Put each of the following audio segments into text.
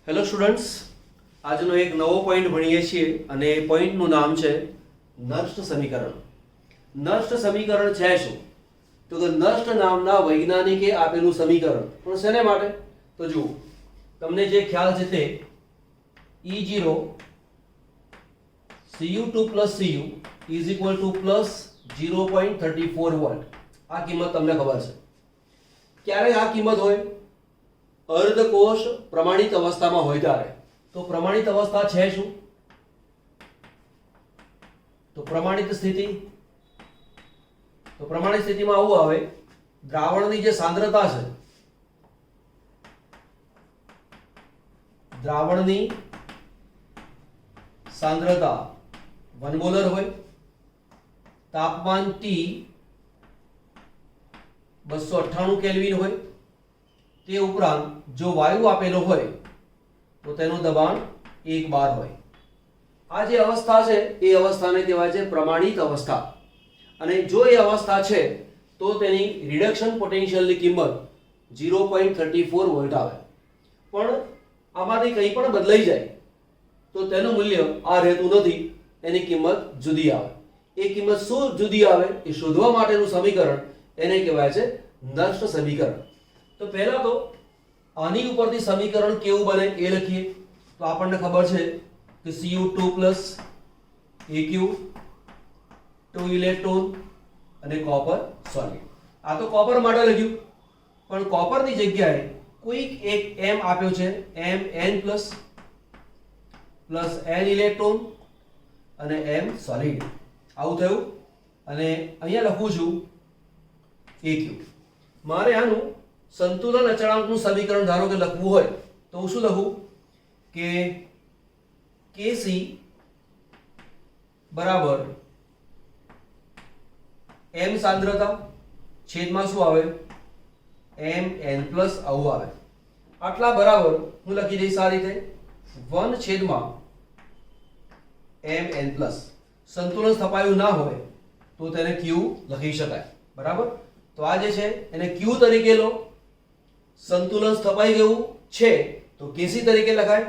Hello students, આજનો એક નવો પોઈન્ટ ભણીએ છીએ અને એ પોઈન્ટનું નામ છે નષ્ટ સમીકરણ. નષ્ટ સમીકરણ છે શું? તો કે નષ્ટ નામના વૈજ્ઞાનિકે આપેલું સમીકરણ. પણ શેને માટે? તો જુઓ, તમને જે ખ્યાલ છે તે E0 Cu2 plus Cu is equal to plus 0.34 volt. આ કિંમત તમને ખબર છે. ક્યારે આ કિંમત હોય? અર્ધકોષ પ્રમાણિત અવસ્થામાં હોય ત્યારે. તો પ્રમાણિત અવસ્થા છે શું? તો પ્રમાણિત સ્થિતિ. તો પ્રમાણિત સ્થિતિમાં આવું આવે, દ્રાવણની જે સાંદ્રતા છે, દ્રાવણની સાંદ્રતા 1 મોલર હોય, તાપમાન T 298 કેલ્વિન હોય, તે ઉપરાંત જો વાયુ આપેલો હોય તો તેનું દબાણ 1 બાર હોય. આ જે અવસ્થા છે એ અવસ્થાને કહેવાય છે પ્રમાણિત અવસ્થા. અને જો એ અવસ્થા છે તો તેની રિડક્શન પોટેન્શિયલની કિંમત 0.34 વોલ્ટ આવે. પણ આમાંથી કંઈ પણ બદલાઈ જાય તો તેનું મૂલ્ય આ રહેતું નથી, એની કિંમત જુદી આવે. એ કિંમત શું જુદી આવે એ શોધવા માટેનું સમીકરણ એને કહેવાય છે નષ્ટ સમીકરણ. તો પહેલા તો આની ઉપરથી સમીકરણ કેવું બને એ લખીએ. તો આપણને ખબર છે કે Cu2 plus Aq, 2 ઇલેક્ટ્રોન અને કોપર સોલિડ. આ તો કોપર માટે લખ્યું, પણ કોપરની જગ્યાએ કોઈક એક m આપ્યો છે, Mn પ્લસ n ઇલેક્ટ્રોન અને m સોલિડ. આવું થયું. અને અહીંયા લખું છું Aq. મારે આનું સંતુલન અચળાંકનું સમીકરણ ધારો કે લખવું હોય તો હું શું લખું કે Kc બરાબર m સાંદ્રતા છેદમાં શું આવે? Mn પ્લસ આવું આવે. આટલા બરાબર હું લખી દઈશ આ રીતે 1 છેદમાં Mn પ્લસ. સંતુલન સ્થપાયું ના હોય તો તેને Q લખી શકાય. બરાબર? તો આ જે છે એને Q તરીકે લો. સંતુલન સ્થપાઈ ગયું છે તો Kc તરીકે લખાય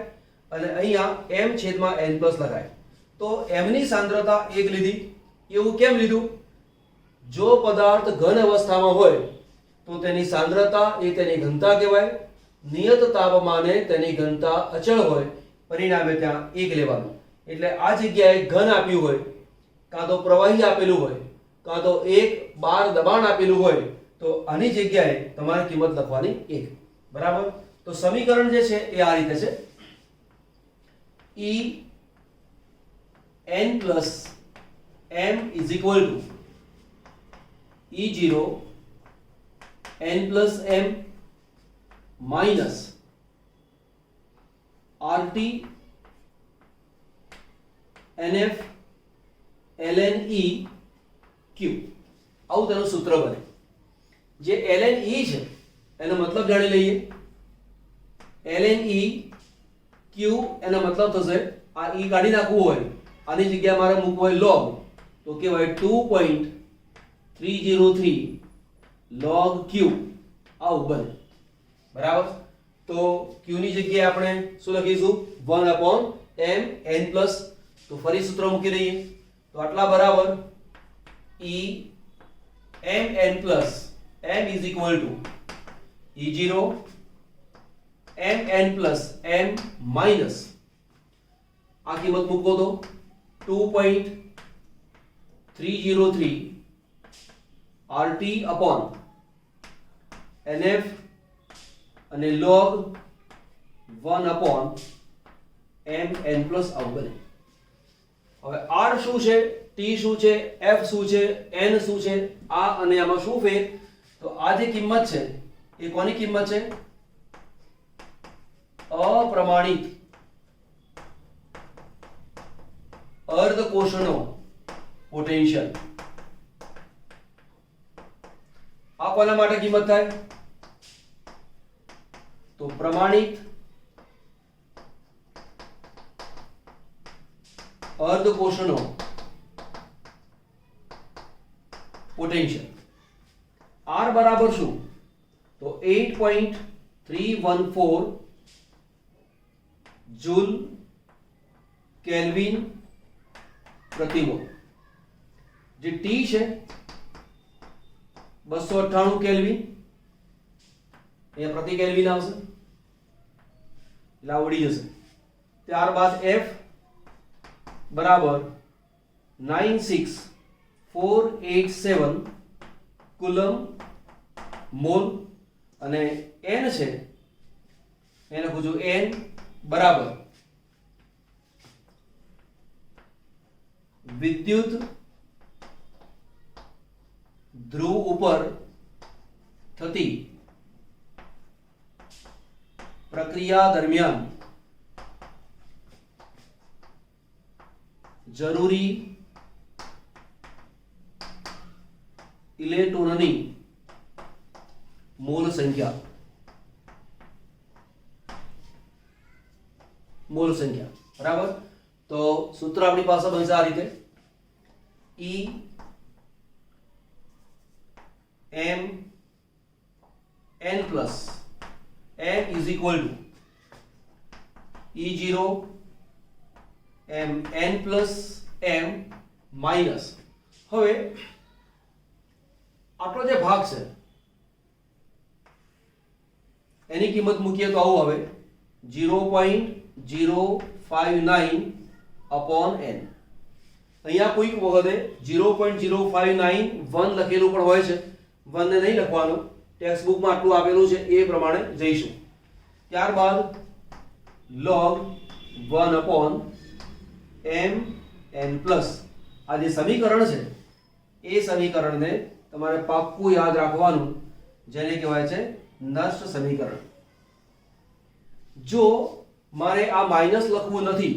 અને અહીંયા m છેદમાં n પ્લસ લખાય. તો m ની સાંદ્રતા 1 લીધી. એવું કેમ લીધું? જો પદાર્થ ઘન અવસ્થામાં હોય તો તેની સાંદ્રતા એ તેની ઘનતા કહેવાય. નિયત તાપમાને તેની ઘનતા અચળ હોય, પરિણામે ત્યાં 1 લેવાનું. એટલે આ જગ્યાએ ઘન આપ્યું હોય, કાં તો પ્રવાહી આપેલું હોય, કાં તો 1 બાર દબાણ આપેલું હોય, તો આની જગ્યાએ તમારે કિંમત લખવાની 1. બરાબર? તો સમીકરણ જે છે એ આ રીતે છે. En plus m is equal to E0 n plus m minus RT NF ln E Q. આવું તેનું સૂત્ર બને. જે ln E છે એનો મતલબ જાણી લઈએ. ln E Q એનો મતલબ થશે, આ E કાઢી નાખવું હોય, આની જગ્યાએ મારે મૂકવું હોય log, તો કહેવાય 2.303 log Q. આવું બને. બરાબર? તો Q ની જગ્યાએ આપણે શું લખીશું? 1/m n plus. તો ફરી સૂત્ર મૂકી દઈએ. તો આટલા બરાબર E mn plus m is equal to E0 mn plus m minus આ કિંમત મૂકો તો 2.303 RT upon NF અને log 1 upon mn plus આવું બને. હવે R શું છે, T શું છે, F શું છે, N શું છે, આ અને આમાં શું ફેર? તો આ જે કિંમત છે એ કોની કિંમત છે? અપ્રમાણિત અર્ધકોષનો પોટેન્શિયલ. આ કોના માટે કિંમત થાય? તો પ્રમાણિત અર્ધકોષનો પોટેન્શિયલ. R બરાબર શું? તો 8.314 जूल केल्विन प्रति मोल। जे टी है 298 केल्विन अहीं प्रति केल्विन आवशे એટલે આવડી જશે। ત્યારબાદ F બરાબર 96487 કુલમ મોલ અને N છે એને લખું છું N બરાબર વિદ્યુત ધ્રુવ ઉપર થતી પ્રક્રિયા દરમિયાન જરૂરી ઇલેક્ટ્રોનની મોલ સંખ્યા બરાબર। તો સૂત્ર આપણી પાસે બનશે આ રીતે E m n plus m is equal to E0 m n plus m minus। હવે આટલો જે ભાગ છે એની કિંમત મૂકીએ તો આવું આવે 0.059 upon n। અહીંયા કોઈક વખતે 0.0591 લખેલું પણ હોય છે, 1 ને નહીં લખવાનું, ટેક્સ્ટ બુકમાં આટલું આપેલું છે એ પ્રમાણે જઈશું। ત્યારબાદ log 1 upon m n plus આ જે સમીકરણ છે એ સમીકરણને તમારે પાક્કું યાદ રાખવાનું, જેને કહેવાય છે નર્સ્ટ સમીકરણ। જો મારે આ માઈનસ લખવું નથી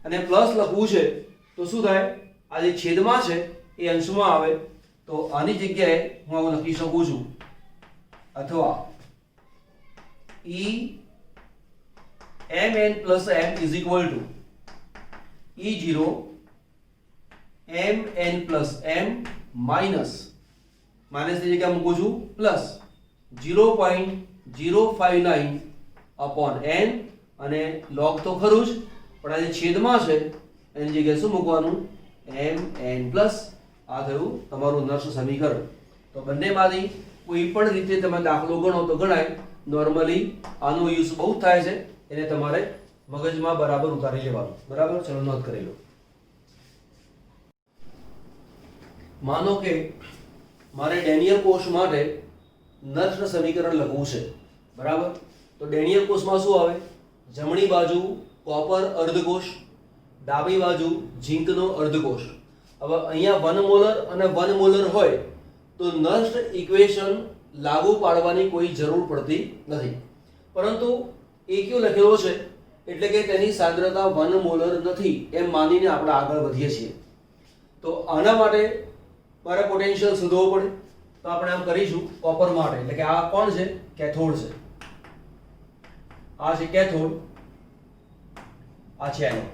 અને પ્લસ લખવું છે તો શું થાય, આ જે છેદમાં છે એ અંશમાં આવે, તો આની જગ્યાએ હું આવું લખી શકું છું, અથવા E mn plus m is equal to E0 mn plus m minus ની જગ્યાએ મૂકું છું પ્લસ 0.059 upon n અને log તો ખરું જ, પણ આ જે છેદમાં છે એની જગ્યાએ શું મૂકવાનું, mn પ્લસ। આ થયું તમારું નર્સ્ટ સમીકરણ। તો બંનેમાંથી કોઈ પણ રીતે તમે દાખલો ગણો તો ગણાય, નોર્મલી આનો યુઝ બહુ થાય છે, એને તમારે મગજમાં બરાબર ઉતારી લેવાનું। બરાબર, ચલો નોંધ કરી લો। માનો કે મારે ડેનિયલ કોષ માટે નર્સ્ટ સમીકરણ લખવું છે, બરાબર। તો ડેનિયલ કોષમાં શું આવે, જમણી બાજુ કોપર અર્ધકોષ, ડાબી બાજુ ઝીંકનો અર્ધકોષ। હવે અહીંયા 1 મોલર અને 1 મોલર હોય તો નર્સ્ટ ઇક્વેશન લાગુ પાડવાની કોઈ જરૂર પડતી નથી, પરંતુ AQ લખેલો છે એટલે કે તેની સાંદ્રતા 1 મોલર નથી એમ માનીને આપણે આગળ વધીએ છીએ। તો આના માટે મારે પોટેન્શિયલ શોધવો પડે, તો આપણે આમ કરીશું કોપર માટે, એટલે કે આ કોણ છે, કેથોડ છે, આ છે કેથોડ, આ છે એનોડ।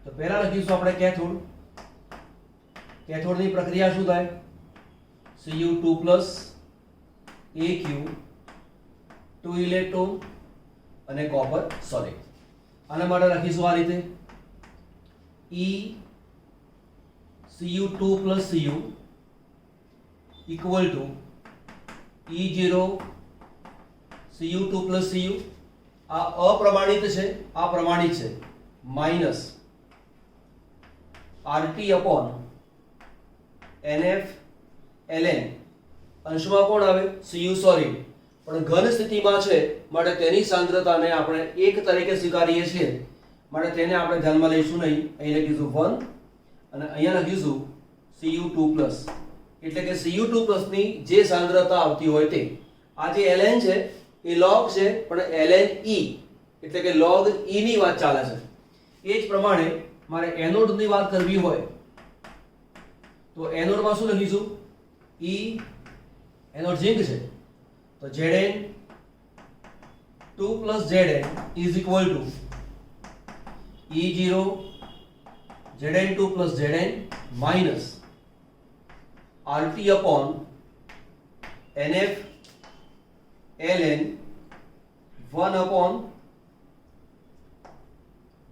તો પહેલા લખીશું આપણે કેથોડ। કેથોડની પ્રક્રિયા શું થાય, Cu2 AQ 2 ઇલેક્ટ્રોન અને કોપર સોલિડ। આના માટે લખીશું આ રીતે E Cu2 Cu equal to E0 Cu2 Cu। આ અપ્રમાણિત છે, આ પ્રમાણિત છે, minus RT upon NF ln। અંશમાં કોણ આવે, Cu સોલિડ, પણ ઘન સ્થિતિમાં છે માટે તેની સાંદ્રતાને આપણે 1 તરીકે સ્વીકારીએ છીએ, માટે તેને આપણે ધ્યાનમાં લઈશું નહીં। અહીં લખીશું 1 અને અહીંયા લખીશું Cu2+, એટલે કે Cu2+ ની જે સાંદ્રતા આવતી હોય તે। આ જે ln છે એ log છે, પણ ln e એટલે કે log e ની વાત ચાલે છે। એ જ પ્રમાણે મારે એનોડની વાત કરવી હોય તો એનોડમાં શું લખીશું, E એનોડ ઝિંક છે તો Zn2 + Zn is equal to E0 Zn2 + Zn minus RT upon NF ln 1 upon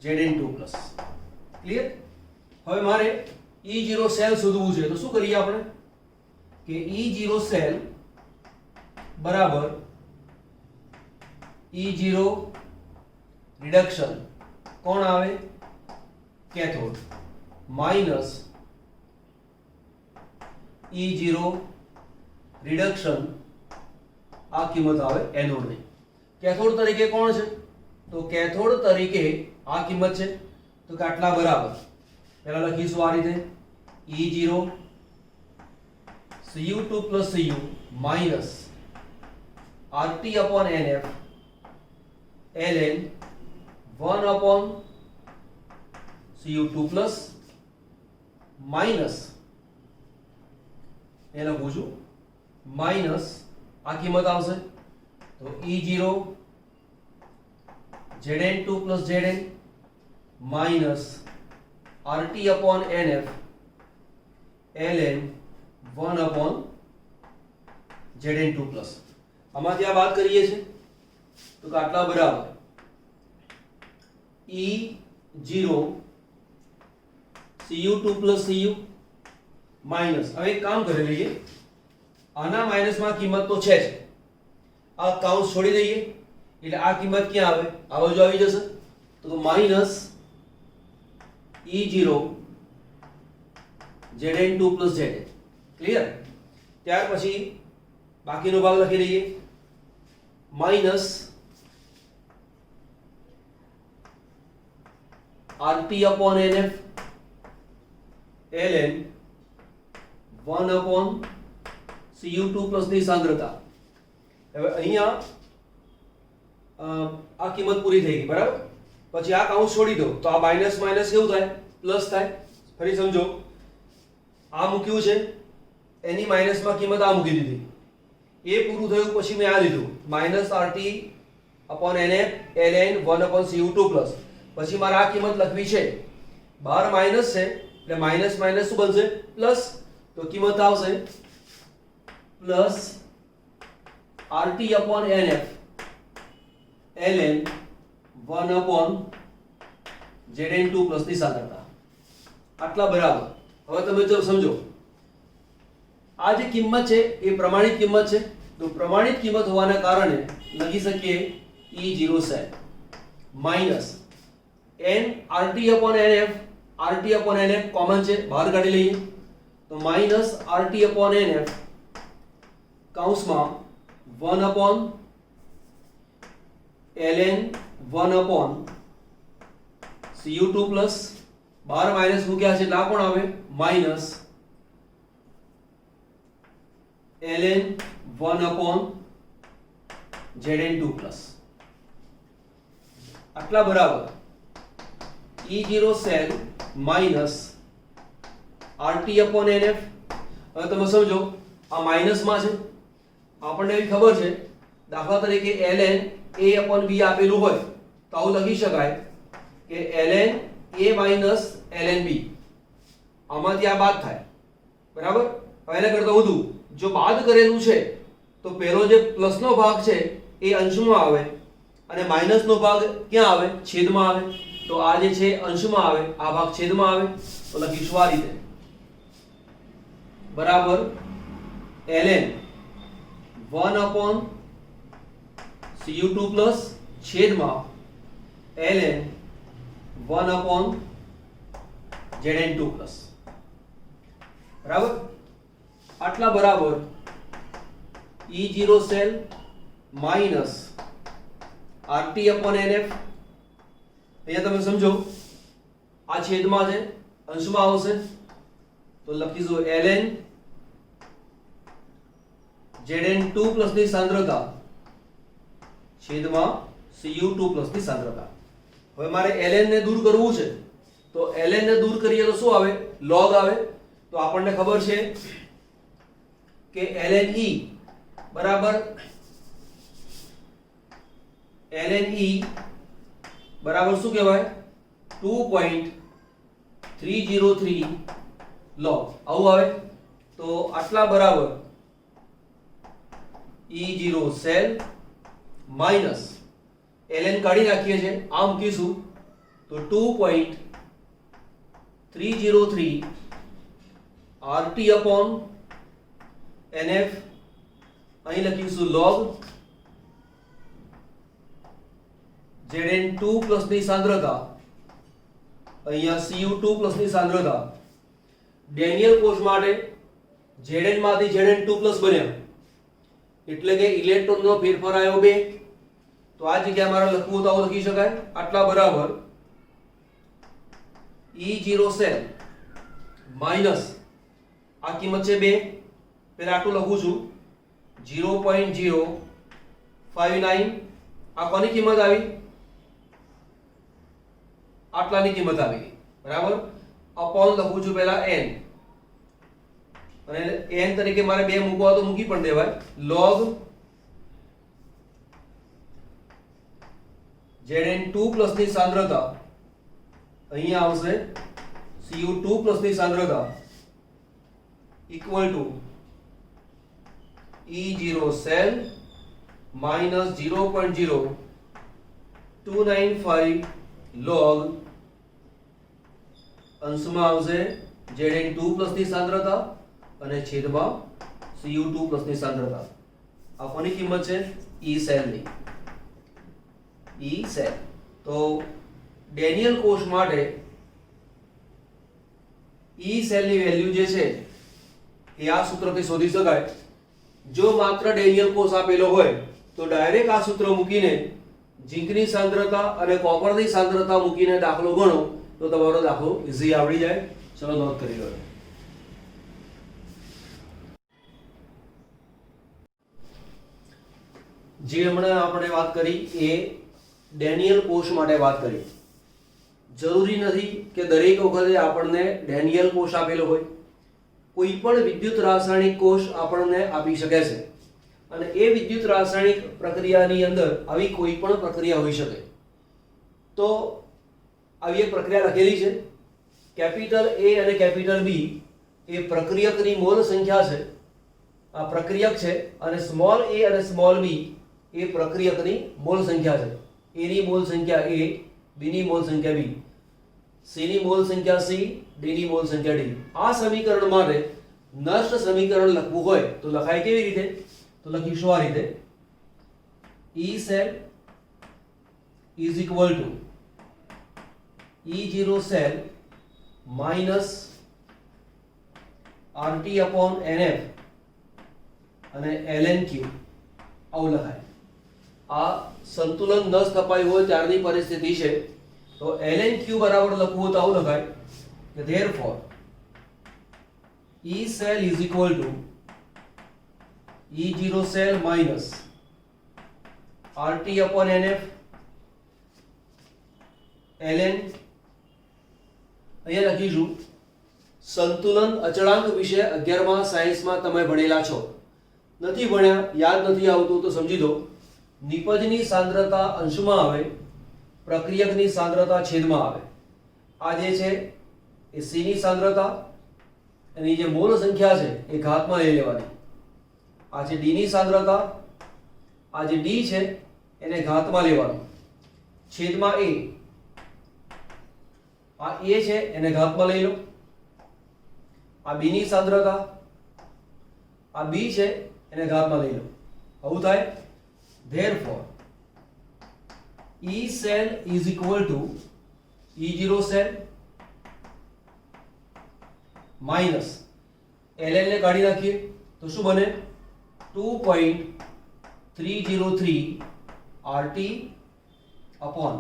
Zn2 plus. Clear? હવે મારે E0 સેલ શોધવું છે તો શું કરીએ આપણે કે E0 સેલ બરાબર E0 રિડક્શન કોણ આવે કેથોડ માઈનસ E0 રિડક્શન આ કિંમત આવે એનોડ ની. કેથોડ તરીકે કોણ છે તો કેથોડ તરીકે આ કિંમત છે તો કે આટલા બરાબર પહેલા લખીશું આ રીતે E0 Cu2 plus Cu minus RT upon NF ln 1 upon Cu2 plus minus એ લખું છું માઇનસ આ કિંમત આવશે તો E0 Zn2 plus Zn minus RT upon NF ln 1 upon Zn2 plus. આમાંથી આ વાત કરીએ છીએ તો કે આટલા બરાબર E0 Cu2 plus Cu minus. હવે એક કામ કરી લઈએ, આના માઈનસમાં કિંમત તો છે જ, આ કાઉન્સ છોડી દઈએ એટલે આ કિંમત ક્યાં આવે આ બાજુ આવી જશે તો minus E0 Zn2 plus Zn. Clear? ત્યાર પછી બાકીનો ભાગ લખી દઈએ minus RT upon NF ln 1 upon Cu2 plus ની સાંદ્રતા. હવે અહીંયા આ કિંમત પૂરી થઈ ગઈ બરાબર. પછી આ કાઉન્સ છોડી દો તો આ માઈનસ માઈનસ કેવું થાય પ્લસ થાય. ફરી સમજો, આ મૂક્યું છે એની માઈનસમાં કિંમત આ મૂકી દીધી, એ પૂરું થયું પછી મેં આ લીધું minus RT upon NF ln 1 upon Cu2 plus. પછી મારે આ કિંમત લખવી છે, બહાર માઈનસ છે એટલે માઈનસ માઈનસ શું બનશે પ્લસ, તો કિંમત આવશે plus RT upon NF ln 1 upon Zn2 plus ની સાંદ્રતા. આટલા બરાબર. હવે તમે જો સમજો આ જે કિંમત છે એ પ્રમાણિત કિંમત છે, તો પ્રમાણિત કિંમત હોવાના કારણે લખી શકીએ E0 cell minus n RT upon NF. RT upon NF common છે, બહાર કાઢી લઈએ તો માઈનસ RT upon NF કૌંસમાં 1 upon ln 1 upon Cu2 plus, બહાર માઈનસ મૂક્યા છે એટલે આ કોણ આવે minus ln 1 upon Zn2 plus. આટલા બરાબર E0 cell minus RT upon NF. હવે તમે સમજો આ માઈનસ માં છે, આપણને એવી ખબર છે દાખલા તરીકે ln a upon b આપેલું હોય તો આવું લખી શકાય કે ln a minus ln b. આમાંથી આ બાદ થાય બરાબર. હવે એના કરતા વધુ જો બાદ કરેલું છે તો પહેલો જે પ્લસ નો ભાગ છે એ અંશમાં આવે અને માઈનસ નો ભાગ ક્યાં આવે છેદમાં આવે. તો આ જે છે અંશમાં આવે, આ ભાગ છેદમાં આવે તો લખીશું આ રીતે બરાબર ln 1 upon Cu2 plus છેદમાં ln 1 upon Zn2 plus. બરાબર. આટલા બરાબર E0 cell minus RT upon NF. અહીંયા તમે સમજો આ છેદમાં છે અંશમાં આવશે તો લખીશું ln Zn2 plus ની સાંદ્રતા છેદમાં Cu2 plus ની સાંદ્રતા. હવે મારે ln ને દૂર કરવું છે તો ln ને દૂર કરીએ તો શું આવે log આવે. તો આપણને ખબર છે કે ln e બરાબર શું કહેવાય 2.303 log આવું આવે. તો આટલા બરાબર E0 સેલ માઈનસ ln કાઢી નાખીએ છીએ, આ મૂકીશું તો 2.303 RT upon NF, અહીં લખીશું log Zn2 પ્લસ ની સાંદ્રતા, અહીંયા Cu2 પ્લસ ની સાંદ્રતા. ડેનિયલ કોષ માટે Zn માંથી Zn2 પ્લસ બન્યા એટલે કે ઇલેક્ટ્રોનનો ફેરફાર આવ્યો 2. તો આ જગ્યાએ મારે લખવું તો આવું લખી શકાય, આટલા બરાબર E0 સેલ માઈનસ આ કિંમત છે 2, પહેલા આટલું લખું છું 0.059. આ કોની કિંમત આવી? આટલાની કિંમત આવી ગઈ, બરાબર. અપોન લખું છું પહેલા n, અને n તરીકે મારે 2 મૂકવા તો મૂકી પણ દેવાય. log Zn2 પ્લસ ની સાંદ્રતા, અહીંયા આવશે Cu2 પ્લસ ની સાંદ્રતા equal to E0 cell minus 0.0295 log, અંશમાં આવશે Zn2 પ્લસ ની સાંદ્રતા અને છેદમાં Cu2 પ્લસ ની સાંદ્રતા. આ કોની કિંમત છે? E સેલની. E cell. તો ડેનિયલ કોષ માટે E સેલની વેલ્યુ જે છે એ આ સૂત્રથી શોધી શકાય. જો માત્ર ડેનિયલ કોષ આપેલો હોય તો ડાયરેક્ટ આ સૂત્ર મૂકીને ઝીંકની સાંદ્રતા અને કોપરની સાંદ્રતા મૂકીને દાખલો ગણો તો તમારો દાખલો ઈઝી આવડી જાય. ચલો નોંધ કરી લો. જે હમણાં આપણે વાત કરી એ ડેનિયલ કોષ માટે વાત કરી. જરૂરી નથી કે દરેક વખતે આપણને ડેનિયલ કોષ આપેલો હોય. કોઈ પણ વિદ્યુત રાસાયણિક કોષ આપણને આપી શકે છે, અને એ વિદ્યુત રાસાયણિક પ્રક્રિયાની અંદર આવી કોઈ પણ પ્રક્રિયા હોઈ શકે. તો આવી એક પ્રક્રિયા લખેલી છે. કેપિટલ A અને કેપિટલ B એ પ્રક્રિયકની મોલ સંખ્યા છે, આ પ્રક્રિયક છે, અને સ્મોલ a અને સ્મોલ b એ પ્રક્રિયકની મોલ સંખ્યા છે. A ની મોલ સંખ્યા A, B ની મોલ સંખ્યા B, C ની મોલ સંખ્યા C, D ની મોલ સંખ્યા D. આ સમીકરણ માટે નષ્ટ સમીકરણ લખવું હોય તો લખાય કેવી રીતે? તો લખીશું આ રીતે: E cell is equal to E0 cell minus RT upon NF અને ln Q. આવું લખાય. આ સંતુલન ન સ્થપાયું હોય ત્યારની પરિસ્થિતિ છે. તો ln Q બરાબર લખવું તો આવું લખાય કે therefore E cell is equal to E0 cell minus RT upon NF ln. અહીંયા લખીશું સંતુલન અચળાંક વિશે 11મા સાયન્સમાં તમે ભણેલા છો. નથી ભણ્યા, યાદ નથી આવતું તો સમજી દો. નિપજની સાંદ્રતા અંશમાં આવે, પ્રક્રિયકની સાંદ્રતા છેદમાં આવે. આ જે છે એ C ની સાંદ્રતા, એની જે મોલ સંખ્યા છે એ ઘાતમાં લઈ લેવાની. આ છે D ની સાંદ્રતા, આ જે D છે એને ઘાતમાં લેવાનું, છેદમાં A. આ A છે એને ઘાતમાં લઈ લો. આ B ની સાંદ્રતા, આ B છે એને ઘાતમાં લઈ લો. આવું થાય. Therefore E cell is equal to E0 cell minus ln ને કાઢી નાખીએ તો શું બને? 2.303 RT upon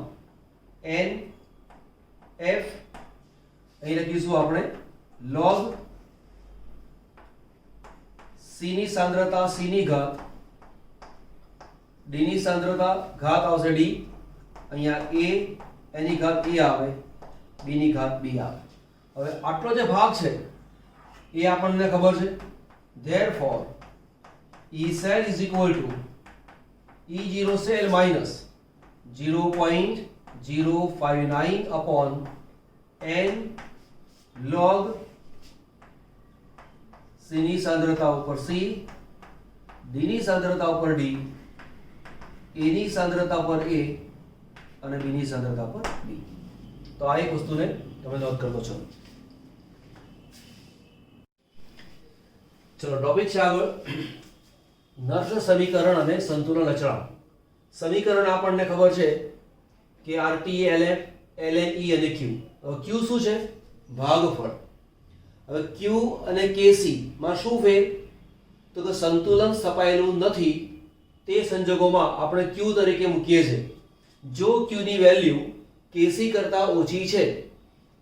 NF. અહીં લખીશું આપણે log C ની સાંદ્રતા C ની ઘાત, D ની સાંદ્રતા ઘાત આવશે D, અહીંયા A એની ઘાત A આવે, B ની ઘાત B આવે. હવે આટલો જે ભાગ છે એ આપણને ખબર છે. therefore E cell is equal to E0 cell minus 0.059 upon n log C ની સાંદ્રતા ઉપર C, D ની સાંદ્રતા ઉપર D, A ની સાંદ્રતા પર A અને B ની સાંદ્રતા પર B. તો આ એક વસ્તુને તમે નોંધ કરતો છો. ચલો ટોપિક છે આગળ નર્સ સમીકરણ અને સંતુલન અચળાંક. સમીકરણ આપણને ખબર છે કે RT, LF, ln E અને Q. હવે Q શું છે? ભાગફળ. હવે Q અને KC માં શું ફેર? તો કે સંતુલન સ્થપાયેલું નથી તે સંજોગોમાં આપણે Q તરીકે મૂકીએ છીએ. જો Q ની વેલ્યુ KC કરતા ઓછી છે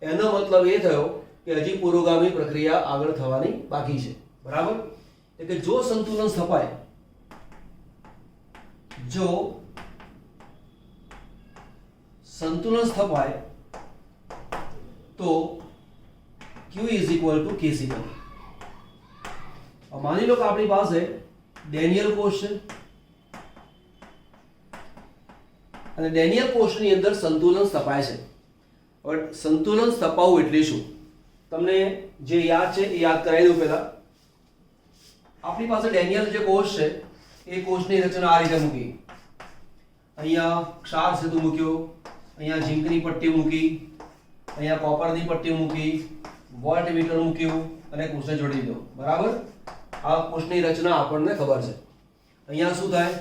એનો મતલબ એ થયો કે હજી પુરોગામી પ્રક્રિયા આગળ થવાની બાકી છે. બરાબર? એટલે કે જો સંતુલન સ્થપાય, જો સંતુલન સ્થપાય તો Q is equal to KC બને. માની લો કે આપણી પાસે ડેનિયલ કોષ છે અને ડેનિયલ કોષની અંદર સંતુલન સ્થપાય છે. હવે સંતુલન સ્થપાવવું એટલે શું? તમને જે યાદ છે એ યાદ કરાવી દઉં પહેલા. આપણી પાસે ડેનિયલ જે કોષ છે એ કોષની રચના આ રીતે મૂકી. અહીંયા ક્ષાર સેતુ મૂક્યો, અહીંયા ઝીંકની પટ્ટી મૂકી, અહીંયા કોપરની પટ્ટી મૂકી, વોલ્ટમીટર મૂક્યું અને કોષને જોડી દીધો. બરાબર? આ કોષની રચના આપણને ખબર છે. અહીંયા શું થાય?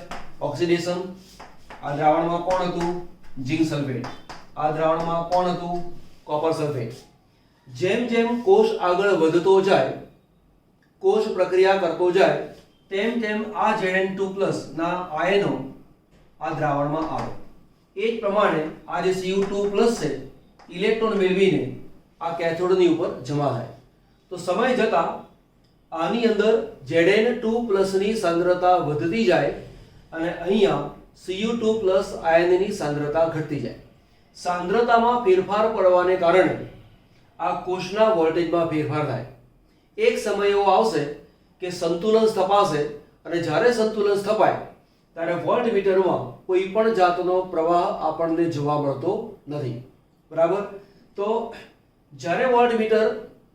ઓક્સિડેશન. આ દ્રાવણમાં કોણ હતું? ઝીંક સલ્ફેટ. આ દ્રાવણમાં કોણ હતું? Copper sulphate. જેમ જેમ કોષ આગળ વધતો જાય, કોષ પ્રક્રિયા કરતો જાય, તેમ તેમ આ Zn2+ ના આયનો આ દ્રાવણમાં આવે. એ જ પ્રમાણે આ જે Cu2+ છે ઇલેક્ટ્રોન મેળવીને આ કેથોડની ઉપર જમા થાય. તો સમય જતાં આની અંદર Zn2+ ની સાંદ્રતા વધતી જાય અને અહીંયા Cu2+ આયનની સાંદ્રતા ઘટતી જાય. સાંદ્રતામાં ફેરફાર પડવાને કારણે આ કોષના વોલ્ટેજમાં ફેરફાર થાય. એક સમય એવો આવશે કે સંતુલન સ્થપાશે અને જ્યારે સંતુલન સ્થપાય ત્યારે વોલ્ટમીટરમાં કોઈ પણ જાતનો પ્રવાહ આપણને જોવા મળતો નથી. બરાબર? તો જ્યારે વોલ્ટમીટર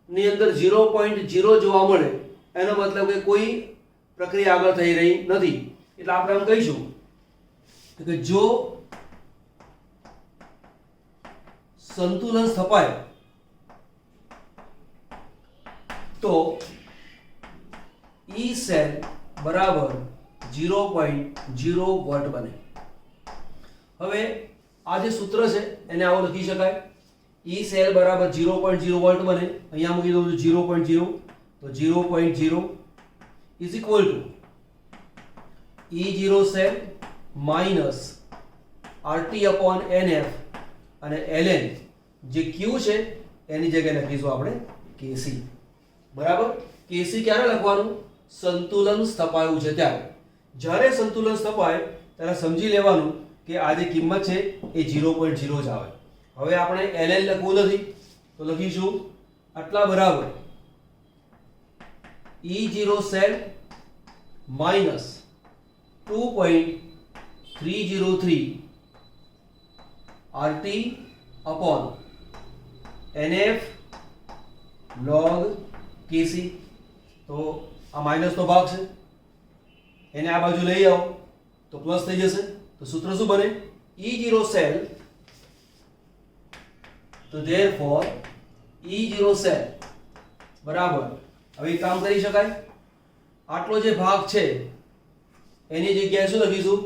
ની અંદર 0.0 જોવા મળે એનો મતલબ કે કોઈ પ્રક્રિયા આગળ થઈ રહી નથી. એટલે આપણે એમ કહીશું કે જો સંતુલન સ્થપાય તો E સેલ બરાબર 0.0 વોલ્ટ બને. હવે આ જે સૂત્ર છે એને આવું લખી શકાય. E સેલ બરાબર 0.0 વોલ્ટ બને. અહીંયા મૂકી દઉં છું 0.0. તો 0.0 is equal to E0 cell minus RT upon NF અને ln જે Q છે એની જગ્યાએ લખીશું આપણે KC. બરાબર? KC ક્યારે લખવાનું? સંતુલન સ્થપાયું છે ત્યારે. જ્યારે સંતુલન સ્થપાય ત્યારે સમજી લેવાનું કે આ જે કિંમત છે એ 0.0 જ આવે. હવે આપણે ln લખવું નથી તો લખીશું આટલા બરાબર E0 cell minus 2.303 RT upon NF log KC. તો આ માઇનસ નો ભાગ છે એને આ બાજુ લઈ આવો તો પ્લસ થઈ જશે. તો સૂત્ર શું બને? E0 cell. તો therefore E0 સેલ બરાબર. હવે એક કામ કરી શકાય. આટલો જે ભાગ છે એની જગ્યાએ શું લખીશું?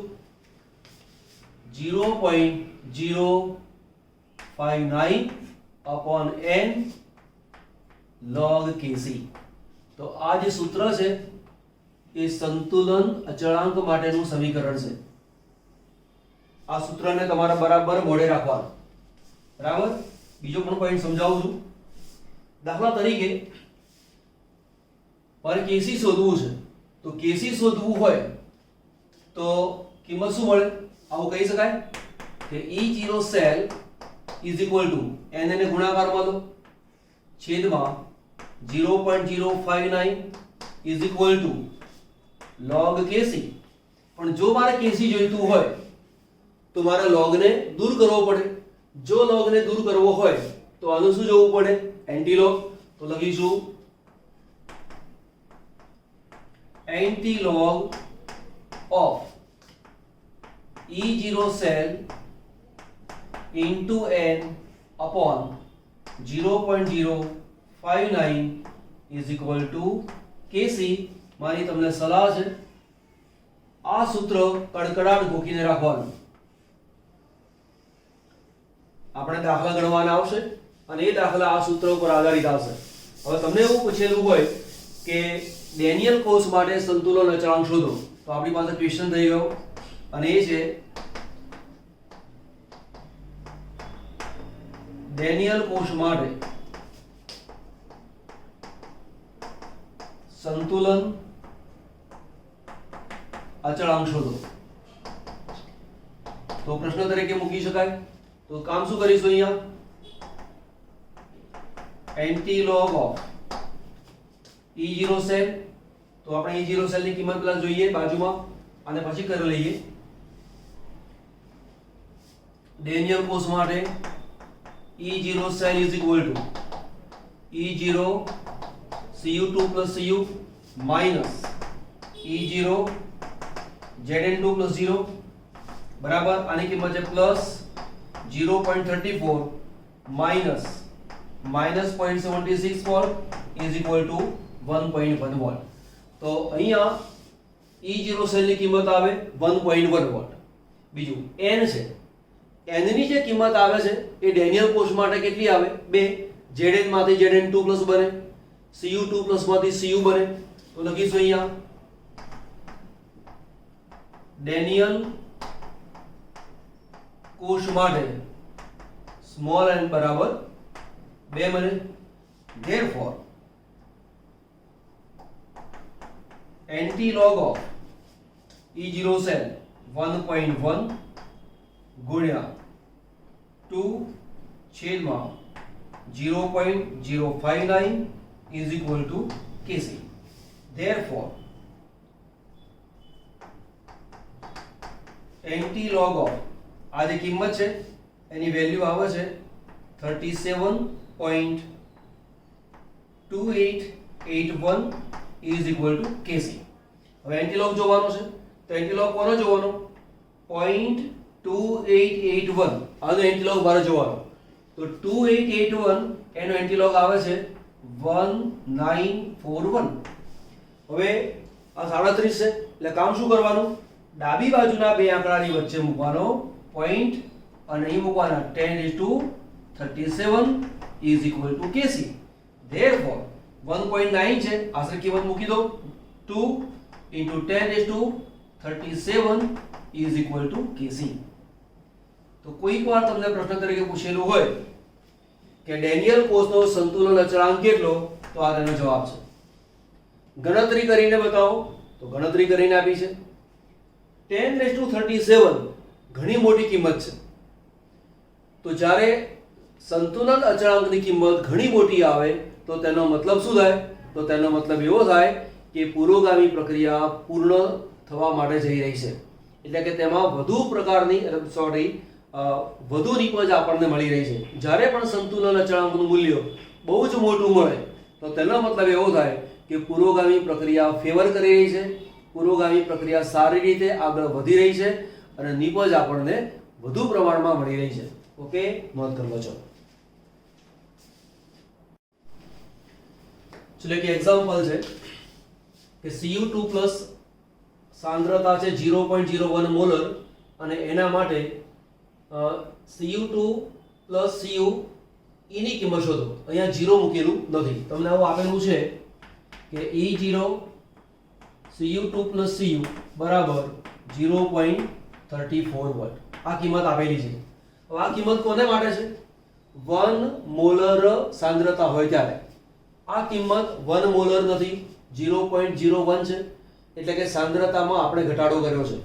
0.059 upon n log KC. તો આ જે સૂત્ર છે એ સંતુલન અચળાંક માટેનું સમીકરણ છે. આ સૂત્રને તમારે બરાબર મોઢે રાખવાનું. બરાબર? બીજો પણ પોઈન્ટ સમજાવું છું. દાખલા તરીકે મારે KC શોધવું છે તો KC શોધવું હોય તો કિંમત શું મળે? આવું કહી શકાય કે E0 cell is equal to n ને ગુણાકારમાં લો છેદમાં 0.059 is equal to log KC. પણ જો મારે KC જોઈતું હોય તો મારે log ને દૂર કરવો પડે. જો log ને દૂર કરવો હોય તો આનું શું જોવું પડે? એન્ટીલોગ. તો લખીશું antilog of E0 cell into n upon 0.059 is equal two કેસી. મારી તમને સલાહ છે આ સૂત્ર કડકડાટ ગોખીને રાખવાનું. આપણે દાખલા ગણવાના આવશે અને એ દાખલા આ સૂત્ર ઉપર આધારિત આવશે. હવે તમને એવું પૂછેલું હોય કે ડેનિયલ કોષ માટે સંતુલન અચળાંક શોધો, તો આપણી પાસે ક્વેશ્ચન થઈ ગયો અને એ છે ડેનિયલ કોષ માટે સંતુલન અચળાંક શોધો. તો પ્રશ્ન તરીકે મૂકી શકાય. તો કામ શું કરીશું અહીંયા? Antilog of E0 cell. તો આપણે E0 સેલની કિંમત પેલા જોઈએ બાજુમાં અને પછી કરી લઈએ. ડેનિયલ કોષ માટે E0 cell is equal two E0 Cu2 Cu minus E0 Zn2 0 બરાબર. આની કિંમત છે plus 0.34 minus -0.76 volt is equal two 1.1 volt. તો અહીંયા E0 સેલની કિંમત આવે 1.1 વોલ્ટ. બીજું n છે, n ની જે કિંમત આવે છે એ ડેનિયલ કોષ માટે કેટલી આવે? 2. Zn માંથી Zn2 પ્લસ બને, Cu2 પ્લસ માંથી Cu બને. તો લખીશું અહીંયા ડેનિયલ કોષ માટે સ્મોલ n બરાબર 2 બને. Therefore antilog of E0 cell 1.1 ગુણ્યા 2 છેદમાં 0.059 is equal to Kc. Therefore antilog of આ જે કિંમત છે એની વેલ્યુ આવે છે 37.2881 is equal to Kc. હવે એન્ટીલોગ જોવાનો છે તો એન્ટીલોગ કોનો જોવાનો? 0.2881 આનો એન્ટીલોગ બાર જોવાનો. તો 2881 એનો એન્ટીલોગ આવે છે 1941. હવે આ 37 છે એટલે કામ શું કરવાનું? ડાબી બાજુના બે આંકડાની વચ્ચે મૂકવાનો પોઈન્ટ અને અહીં મૂકવાના 10⁻37 is equal to Kc. Therefore 1.9 છે, આશરે કિંમત મૂકી દો. 2 into 10⁻37 is equal to Kc. તો કોઈક વાર તમને પ્રશ્ન તરીકે પૂછેલું હોય કે ડેનિયલ કોષનો સંતુલન અચળાંક કેટલો, તો આ તેનો જવાબ છે. ગણતરી કરીને બતાવો, તો ગણતરી કરીને આપી છે 10⁻37 ઘણી મોટી કિંમત છે. તો જ્યારે સંતુલન અચળાંકની કિંમત ઘણી મોટી આવે તો તેનો મતલબ શું થાય? તો તેનો મતલબ એવો થાય કે પુરોગામી પ્રક્રિયા પૂર્ણ થવા માટે જઈ રહી છે. એટલે કે તેમાં વધુ પ્રકારની વધુ નિપજ આપણને મળી રહી છે. જ્યારે પણ સંતુલન અચળાંકનું મૂલ્ય બહુ જ મોટું મળે તો તેનો મતલબ એવો થાય કે પુરોગામી પ્રક્રિયા ફેવર કરી રહી છે, પુરોગામી પ્રક્રિયા સારી રીતે આગળ વધી રહી છે અને નિપજ આપણને વધુ પ્રમાણમાં મળી રહી છે. ઓકે, નોંધ કરી લો. ચલો એક એક્ઝામ્પલ છે કે Cu2 પ્લસ સાંદ્રતા છે 0.01 મોલર અને એના માટે Cu2 પ્લસ Cu ની કિંમત શોધો. અહીંયા 0 મૂકેલું નથી, તમને આવું આપેલું છે કે E0 Cu2 પ્લસ Cu બરાબર 0.34 વોલ્ટ. આ કિંમત આપેલી છે. હવે આ કિંમત કોને માટે છે? 1 મોલર સાંદ્રતા હોય ત્યારે. આ કિંમત 1 મોલર નથી, 0.01 છે. એટલે કે સાંદ્રતામાં આપણે ઘટાડો કર્યો છે.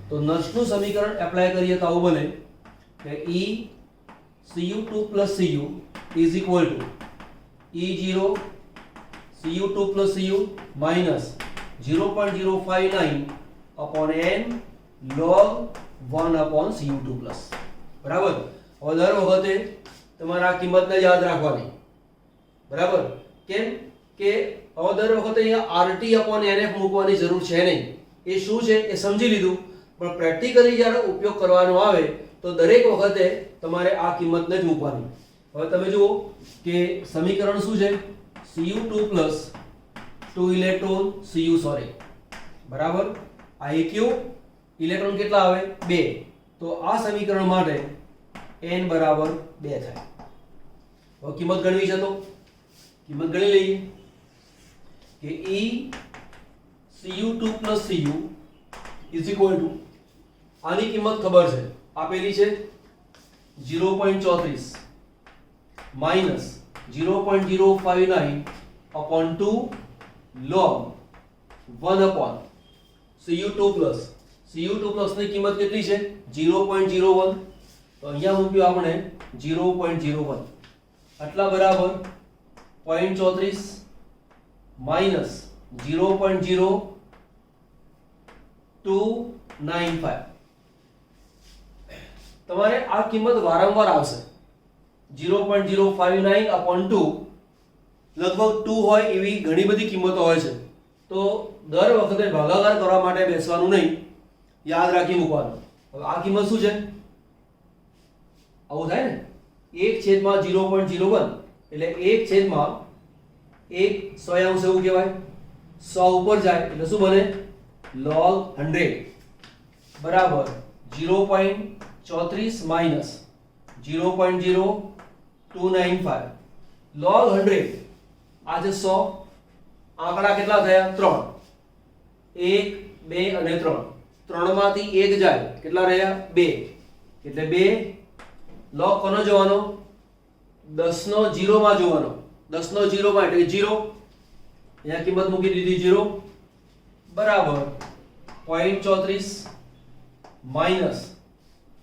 તો નર્સનું સમીકરણ એપ્લાય કરીએ તો આવું બને કે E Cu2 plus Cu is equal to E0 Cu2 plus Cu minus 0.059 upon n log 1 upon Cu2 plus. બરાબર. હવે દર વખતે તમારે આ કિંમતને યાદ રાખવાની. બરાબર. કેમ કે હવે દર વખતે અહીંયા RT upon NF મૂકવાની જરૂર છે નહીં. એ શું છે એ સમજી લીધું, પણ પ્રેક્ટિકલી જ્યારે ઉપયોગ કરવાનો આવે તો દરેક વખતે તમારે આ કિંમતને જ મૂકવાની. હવે તમે જુઓ કે સમીકરણ શું છે, Cu2 plus 2 electron Cu sorry બરાબર આ EQ ઇલેક્ટ્રોન કેટલા આવે 2, તો આ સમીકરણ માટે n બરાબર 2 થાય. હવે કિંમત ગણવી છે તો કિંમત ગણી લઈએ કે E Cu2 plus Cu is equal two આની કિંમત ખબર છે આપેલી છે 0.34 minus 0.059 upon 2 log 1 upon Cu2 plus ની કિંમત કેટલી છે 0.01, તો અહીંયા મૂક્યું આપણે 0.01 આટલા બરાબર 0.34 માઈનસ 0.0295. તમારે આ કિંમત વારંવાર આવશે 0.059 upon 2 લગભગ 2 હોય એવી ઘણી બધી કિંમતો હોય છે, તો દર વખતે ભાગાકાર કરવા માટે બેસવાનું નહીં, યાદ રાખી મૂકવાનું. હવે આ કિંમત શું છે, આવું થાય ને 1/0.01 એટલે 1/1 100 એવું કહેવાય, 100 ઉપર જાય એટલે શું બને log 100 બરાબર 0.34 માઈનસ 0.0295 log 100 આ છે 100, આંકડા કેટલા થયા 3, 1 2 અને 3, 3 માંથી 1 જાય કેટલા રહ્યા 2, એટલે 2 log કોનો જોવાનો 10 નો 0 માં જોવાનો, 10 નો 0 માં એટલે 0, અહીંયા કિંમત મૂકી દીધી 0 બરાબર 0.34 માઈનસ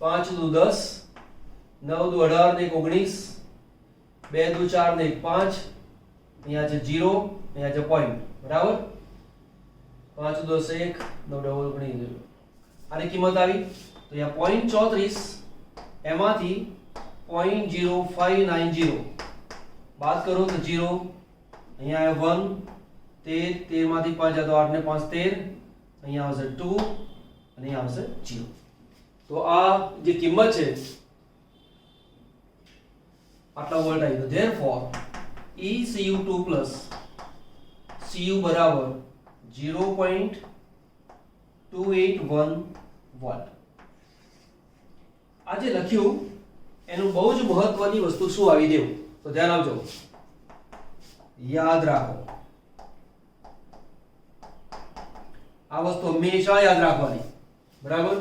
5 દુ 10 9 દુ 18 ને 19 2 દુ 4 ને 5, અહીંયા છે 0 અહીંયા છે પોઈન્ટ બરાબર 5 દુ 10 1 9 ડબલ 19 આની કિંમત આવી, તો અહીંયા 0.34 એમાંથી 0.0590 બાદ કરો તો 0, અહીંયા 1 13 માંથી 5 જાય તો 8 ને 5 13, અહીંયા આવશે 2 અને અહીંયા આવશે 0. તો આ જે કિંમત છે આટલા વોલ્ટ આવી ગયો. ધેરફોર ECU2 પ્લસ Cu બરાબર 0.281 વોલ્ટ. આ જે લખ્યું એનું બહુ જ મહત્વની વસ્તુ શું આવી દેવું, તો ધ્યાન આપજો, યાદ રાખો આ વસ્તુ હંમેશા યાદ રાખવાની બરાબર.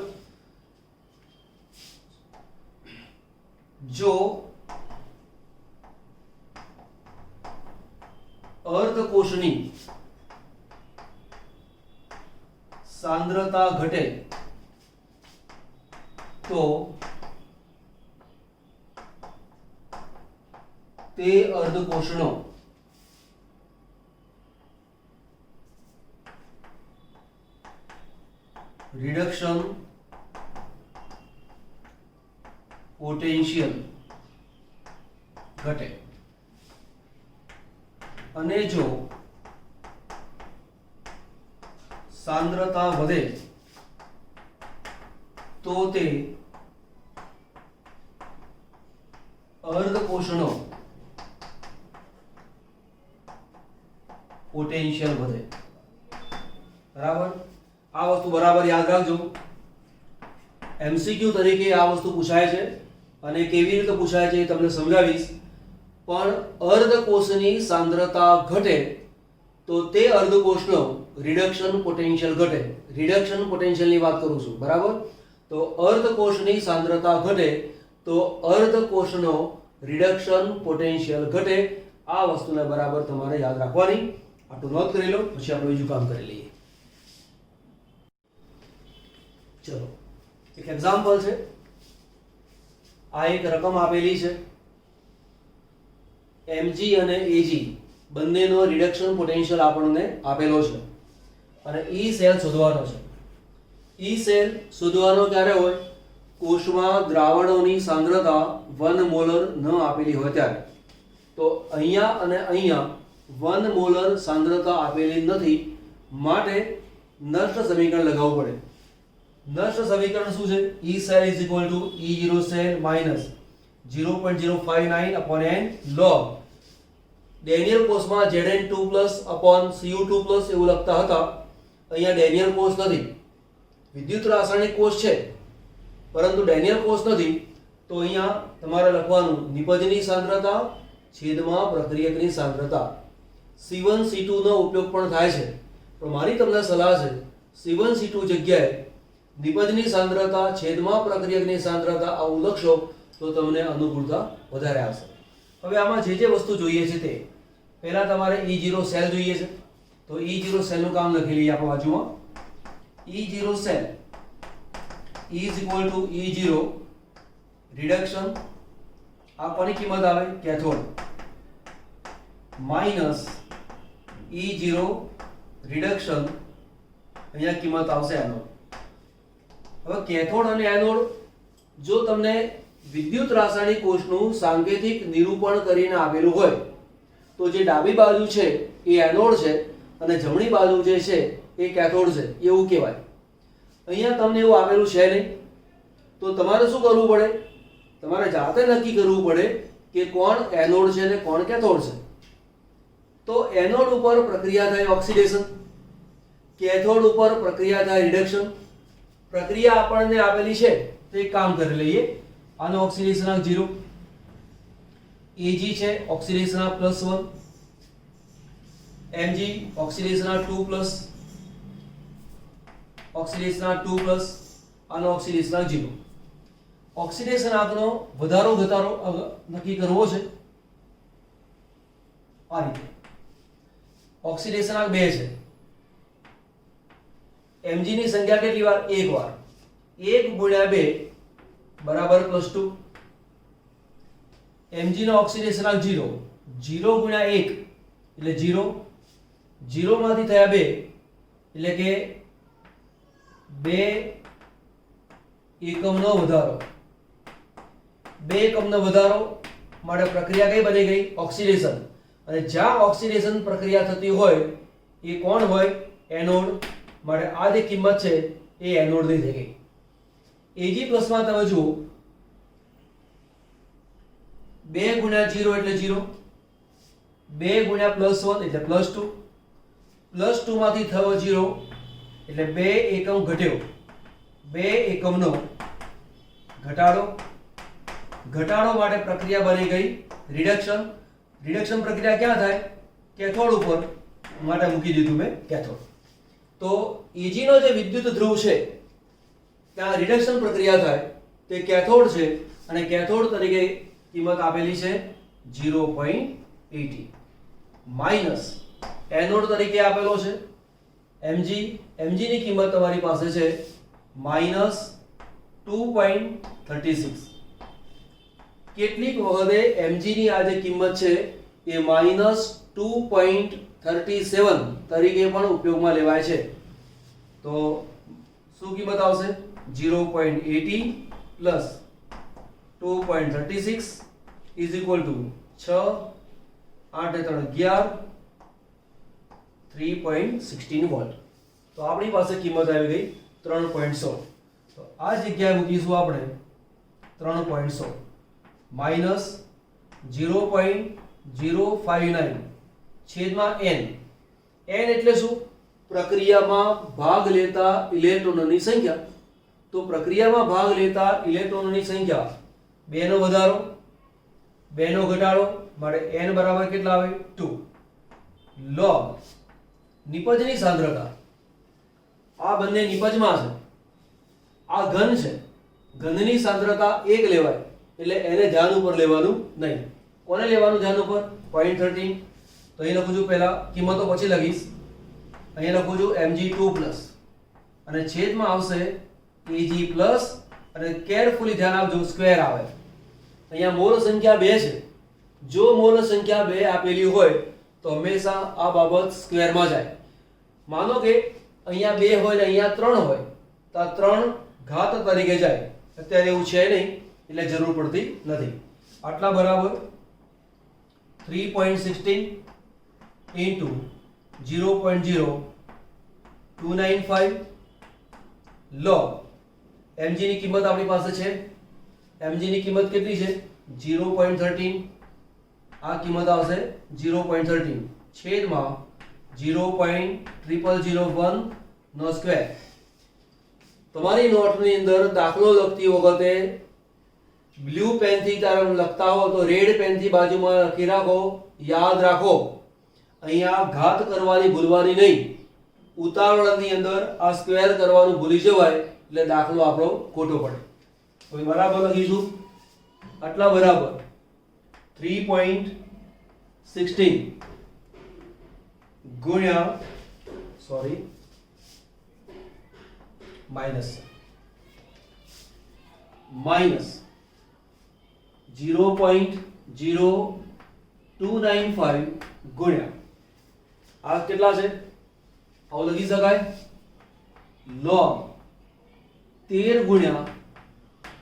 જો અર્ધકોષની સાંદ્રતા ઘટે તો તે અર્ધકોષનો રિડક્શન પોટેન્શિયલ ઘટે, અને જો સાંદ્રતા વધે તો તે અર્ધકોષનો પોટેન્શિયલ વધે બરાબર. આ વસ્તુ બરાબર યાદ રાખજો, MCQ તરીકે આ વસ્તુ પૂછાય છે અને કેવી રીતે પૂછાય છે એ તમને સમજાવીશ. પણ અર્ધકોષની સાંદ્રતા ઘટે તો તે અર્ધકોષનો રિડક્શન પોટેન્શિયલ ઘટે. રિડક્શન પોટેન્શિયલની વાત કરું છું બરાબર. તો અર્ધકોષની સાંદ્રતા ઘટે તો અર્ધકોષનો રિડક્શન પોટેન્શિયલ ઘટે. આ વસ્તુને બરાબર તમારે યાદ રાખવાની. આટલું નોંધ કરી લો, પછી આપણે બીજું કામ કરી લઈએ. ચલો એક એક્ઝામ્પલ છે. આ એક રકમ આપેલી છે, Mg અને Ag બંનેનો રિડક્શન પોટેન્શિયલ આપણને આપેલો છે અને E સેલ શોધવાનો છે. E સેલ શોધવાનો ક્યારે હોય, કોષમાં દ્રાવણોની સાંદ્રતા 1 મોલર ન આપેલી હોય ત્યારે. તો અહીંયા અને અહીંયા 1 મોલર સાંદ્રતા આપેલી નથી, માટે નષ્ટ સમીકરણ લગાવવું પડે. નષ્ટ સમીકરણ શું છે, E cell is equal to E0 cell minus 0.059 upon n log Daniel કોષમાં Zn2 upon Cu2 એવું લખતા હતા. અહીંયા ડેનિયલ કોષ નથી, વિદ્યુત રાસાયણિક કોષ છે પરંતુ ડેનિયલ કોષ નથી. તો અહીંયા તમારે લખવાનું નિપજની સાંદ્રતા છેદમાં પ્રક્રિયકની સાંદ્રતા. C1 C2 નો ઉપયોગ પણ થાય છે, પણ મારી તમને સલાહ છે C1 C2 જગ્યાએ નિપજની સાંદ્રતા છેદમાં પ્રક્રિયકની સાંદ્રતા આવું લખશો તો તમને અનુકૂળતા વધારે આવશે. હવે આમાં જે વસ્તુ જોઈએ છે તે પહેલા તમારે E0 સેલ જોઈએ છે, તો E0 સેલનું કામ લખી લઈએ આપણે બાજુમાં. E0 cell is equal to E0 reduction, આ કોની કિંમત આવે કેથોડ, માઈનસ E0 રિડક્શન, અહીંયા કિંમત આવશે એનોડ. હવે કેથોડ અને એનોડ જો તમને વિદ્યુત રાસાયણિક કોષનું સાંકેતિક નિરૂપણ કરીને આપેલું હોય તો જે ડાબી બાજુ છે એ એનોડ છે અને જમણી બાજુ જે છે એ કેથોડ છે એવું કહેવાય. અહીંયા તમને એવું આપેલું છે નહીં, તો તમારે શું કરવું પડે? તમારે જાતે નક્કી કરવું પડે કે કોણ એનોડ છે અને કોણ કેથોડ છે. તો એનોડ ઉપર પ્રક્રિયા થાય ઓક્સિડેશન, કેથોડ ઉપર પ્રક્રિયા થાય રિડક્શન. પ્રક્રિયા આપણને આપેલી છે તો એક કામ કરી લઈએ, આનો ઓક્સિડેશનાંક 0, Ag છે ઓક્સિડેશનાંક +1, Mg ઓક્સિડેશનાંક 2+, ઓક્સિડેશનાંક 2+, આનો ઓક્સિડેશનાંક 0. ઓક્સિડેશનાંકનો વધારો ઘટાડો નક્કી કરવો છે આ રીતે. ઓક્સિડેશનાંક 2 છે, Mg ની સંખ્યા કેટલી વાર? એક વાર. 1 ગુણ્યા 2 બરાબર +2. Mg નો ઓક્સિડેશનાંક 0, 0 ગુણ્યા 1 એટલે 0, 0 માંથી થયા 2 એટલે કે 2 એકમનો વધારો. 2 એકમનો વધારો માટે પ્રક્રિયા કઈ બની ગઈ? ઓક્સિડેશન. અને જ્યાં ઓક્સિડેશન પ્રક્રિયા થતી હોય એ કોણ હોય? એનોડ. માટે આ જે કિંમત છે એ એનોડની થઈ ગઈ. Ag પ્લસમાં તમે જુઓ 2 ગુણ્યા 0 એટલે 0, 2 ગુણ્યા +1 એટલે +2, +2 માંથી થયો 0 એટલે 2 એકમ ઘટ્યો, 2 એકમનો ઘટાડો. ઘટાડો માટે પ્રક્રિયા બની ગઈ રિડક્શન. રિડક્શન પ્રક્રિયા ક્યાં થાય? કેથોડ ઉપર, માટે મૂકી દીધું મેં કેથોડ. તો Ag નો જે વિદ્યુત ધ્રુવ છે ત્યાં રિડક્શન પ્રક્રિયા થાય તે કેથોડ છે અને કેથોડ તરીકે કિંમત આપેલી છે 0.80, માઈનસ એનોડ તરીકે આપેલો છે Mg. Mg ની કિંમત તમારી પાસે છે -2.36. કેટલીક વખતે Mg ની આ જે કિંમત છે એ -2.37 તરીકે પણ ઉપયોગમાં લેવાય છે. તો શું કિંમત આવશે? 0.80 plus 2.36 is equal two 6, 8 3 11, 3.16 volt. તો આપણી પાસે કિંમત આવી ગઈ 3.16. તો આ જગ્યાએ મૂકીશું આપણે 3.16 માઈનસ 0.059 છેદમાં n. n એટલે શું? પ્રક્રિયામાં ભાગ લેતા ઇલેક્ટ્રોનોની સંખ્યા. તો પ્રક્રિયામાં ભાગ લેતા ઇલેક્ટ્રોનોની સંખ્યા 2 નો વધારો, 2 નો ઘટાડો માટે n બરાબર કેટલા આવે? 2. log નિપજની સાંદ્રતા. આ બંને નિપજમાં છે, આ ઘન છે, ઘનની સાંદ્રતા 1 લેવાય એટલે એને ધ્યાન ઉપર લેવાનું નહીં. કોને લેવાનું ધ્યાન ઉપર? 0.13. તો અહીં લખું છું, પહેલા કિંમતો પછી લખીશ. અહીંયા લખું છું Mg2+ અને છેદમાં આવશે Ag પ્લસ અને કેરફુલી ધ્યાન આપજો સ્ક્વેર આવે. અહીંયા મોલ સંખ્યા 2 છે. જો મોલ સંખ્યા 2 આપેલી હોય તો હંમેશા આ બાબત સ્ક્વેરમાં જાય. માનો કે અહીંયા 2 હોય ને અહીંયા 3 હોય તો આ 3 ઘાત તરીકે જાય. અત્યારે એવું છે નહીં એટલે જરૂર પડતી નથી. આટલા બરાબર 3.16 into 0.0295 log Mg ની કિંમત આપણી પાસે છે. Mg ની કિંમત કેટલી છે? 0.13 આ કિંમત આવશે 0.13 છેદમાં 0.0001 નો સ્ક્વેર. તમારી નોટની અંદર દાખલો લખતી વખતે બ્લુ પેનથી તમે લખતા હો તો રેડ પેનથી બાજુમાં લખી રાખો. યાદ રાખો અહીંયા ઘાત કરવાની ભૂલવાની નહીં. ઉતાવળની અંદર આ સ્ક્વેર કરવાનું ભૂલી જવાય એટલે દાખલો આપણો ખોટો પડે. તો બરાબર લખીશું આટલા બરાબર 3.16 ગુણ્યા માઇનસ 0.0295 ગુણ્યા આ કેટલા છે આવું લખી શકાય log 13 ગુણ્યા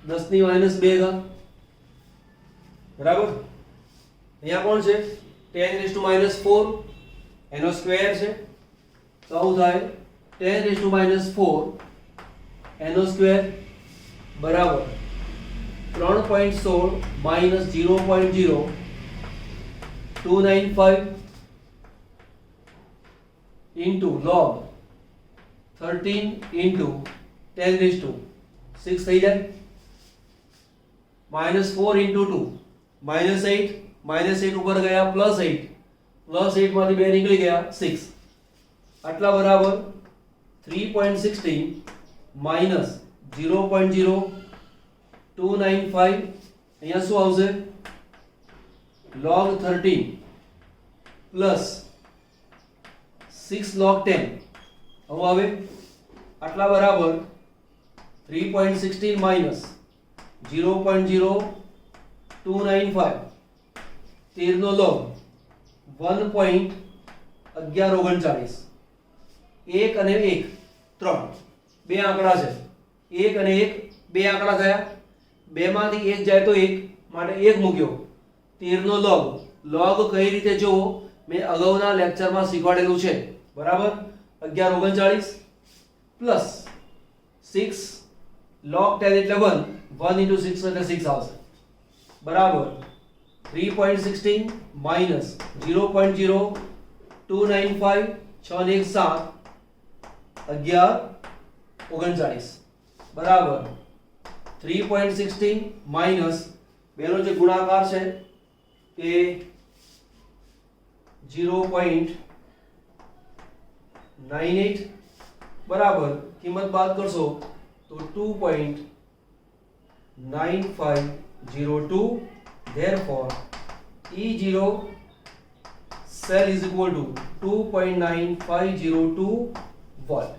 10 ની -2 ઘાત બરાબર. અહીંયા કોણ છે 10⁻⁻4 એનો સ્ક્વેર છે તો આવું થાય 10⁻⁻4 એનો સ્ક્વેર બરાબર 3.16 -0.0295 into log 13 into 10⁻6 થઈ જાય. -4 into 2 -8 -8 ઉપર ગયા +8 +8 માંથી 2 નીકળી ગયા 6 આટલા બરાબર 3.16 -0.0295 અહીંયા શું આવશે log 13 plus 6 log 10 હવે આવે આટલા બરાબર 3.16 -0.0295 13 નો log 1.1139 1 અને 1 3 બે આંકડા છે 1 અને 1 બે આંકડા થયા બે માંથી 1 જાય તો 1 માટે 1 મૂક્યો 13 નો log કઈ રીતે જોવો મેં અગાઉના લેક્ચરમાં શીખવાડેલું છે બરાબર 1139 પ્લસ 6 log 10 એટલે 1 1 into 6 એટલે 6 આવશે બરાબર 3.16 -0.0295 6 ને 1 7 1139 બરાબર 3.16 માઇનસ બેનો જે ગુણાકાર છે એ 0.98 બરાબર કિંમત બાદ કરશો તો 2.9502 therefore E0 cell is equal to 2.9502 volt.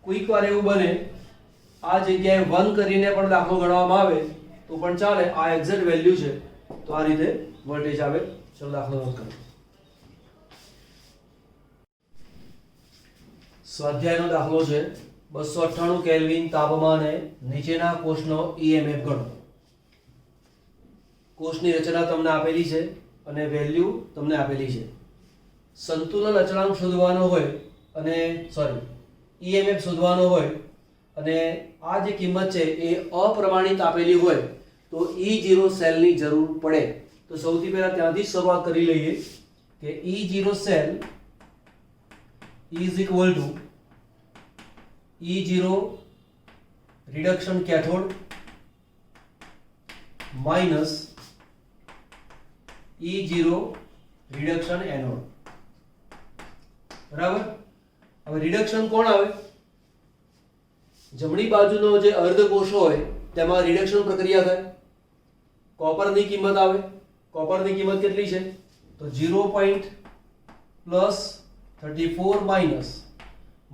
કોઈક વાર એવું બને આ જગ્યાએ 1 કરીને પણ દાખલો ગણવામાં આવે તો પણ ચાલે આ એક્ઝેક્ટ વેલ્યુ છે તો આ રીતે વોલ્ટેજ આવે. ચલો દાખલો નોંધ કરો. સ્વાધ્યાયનો દાખલો છે 298 કેલ્વિન તાપમાને નીચેના કોષનો EMF ગણો. કોષની રચના તમને આપેલી છે અને વેલ્યુ તમને આપેલી છે. સંતુલન અચળાંક શોધવાનો હોય અને EMF શોધવાનો હોય અને આ જે કિંમત છે એ અપ્રમાણિત આપેલી હોય તો E0 સેલની જરૂર પડે. તો સૌથી પહેલા ત્યાંથી શરૂઆત કરી લઈએ કે E0 cell is equal to E0 reduction cathode minus E0 reduction anode બરાબર. હવે રિડક્શન કોણ આવે જમણી બાજુનો જે અર્ધકોષ હોય તેમાં રિડક્શન પ્રક્રિયા થાય. કોપરની કિંમત આવે. કોપરની કિંમત કેટલી છે તો 0.34 minus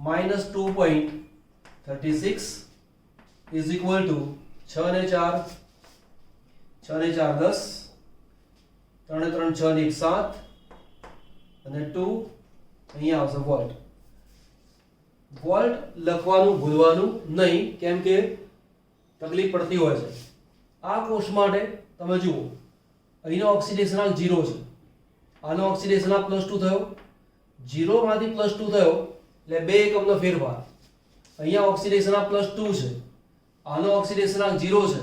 -2.36 is equal to 6 ને 4 6 ને 4 10 3 ને 3 6 ને 1 7 અને 2 અહીંયા આવશે વોલ્ટ. વોલ્ટ લખવાનું ભૂલવાનું નહીં કેમ કે તકલીફ પડતી હોય છે. આ કોષ માટે તમે જુઓ અહીંનો ઓક્સિડેશનાંક 0 છે આનો ઓક્સિડેશનાંક +2 થયો 0 માંથી +2 થયો એટલે 2 એકમનો ફેરફાર. અહીંયા ઓક્સિડેશનાંક +2 છે આનો ઓક્સિડેશનાંક 0 છે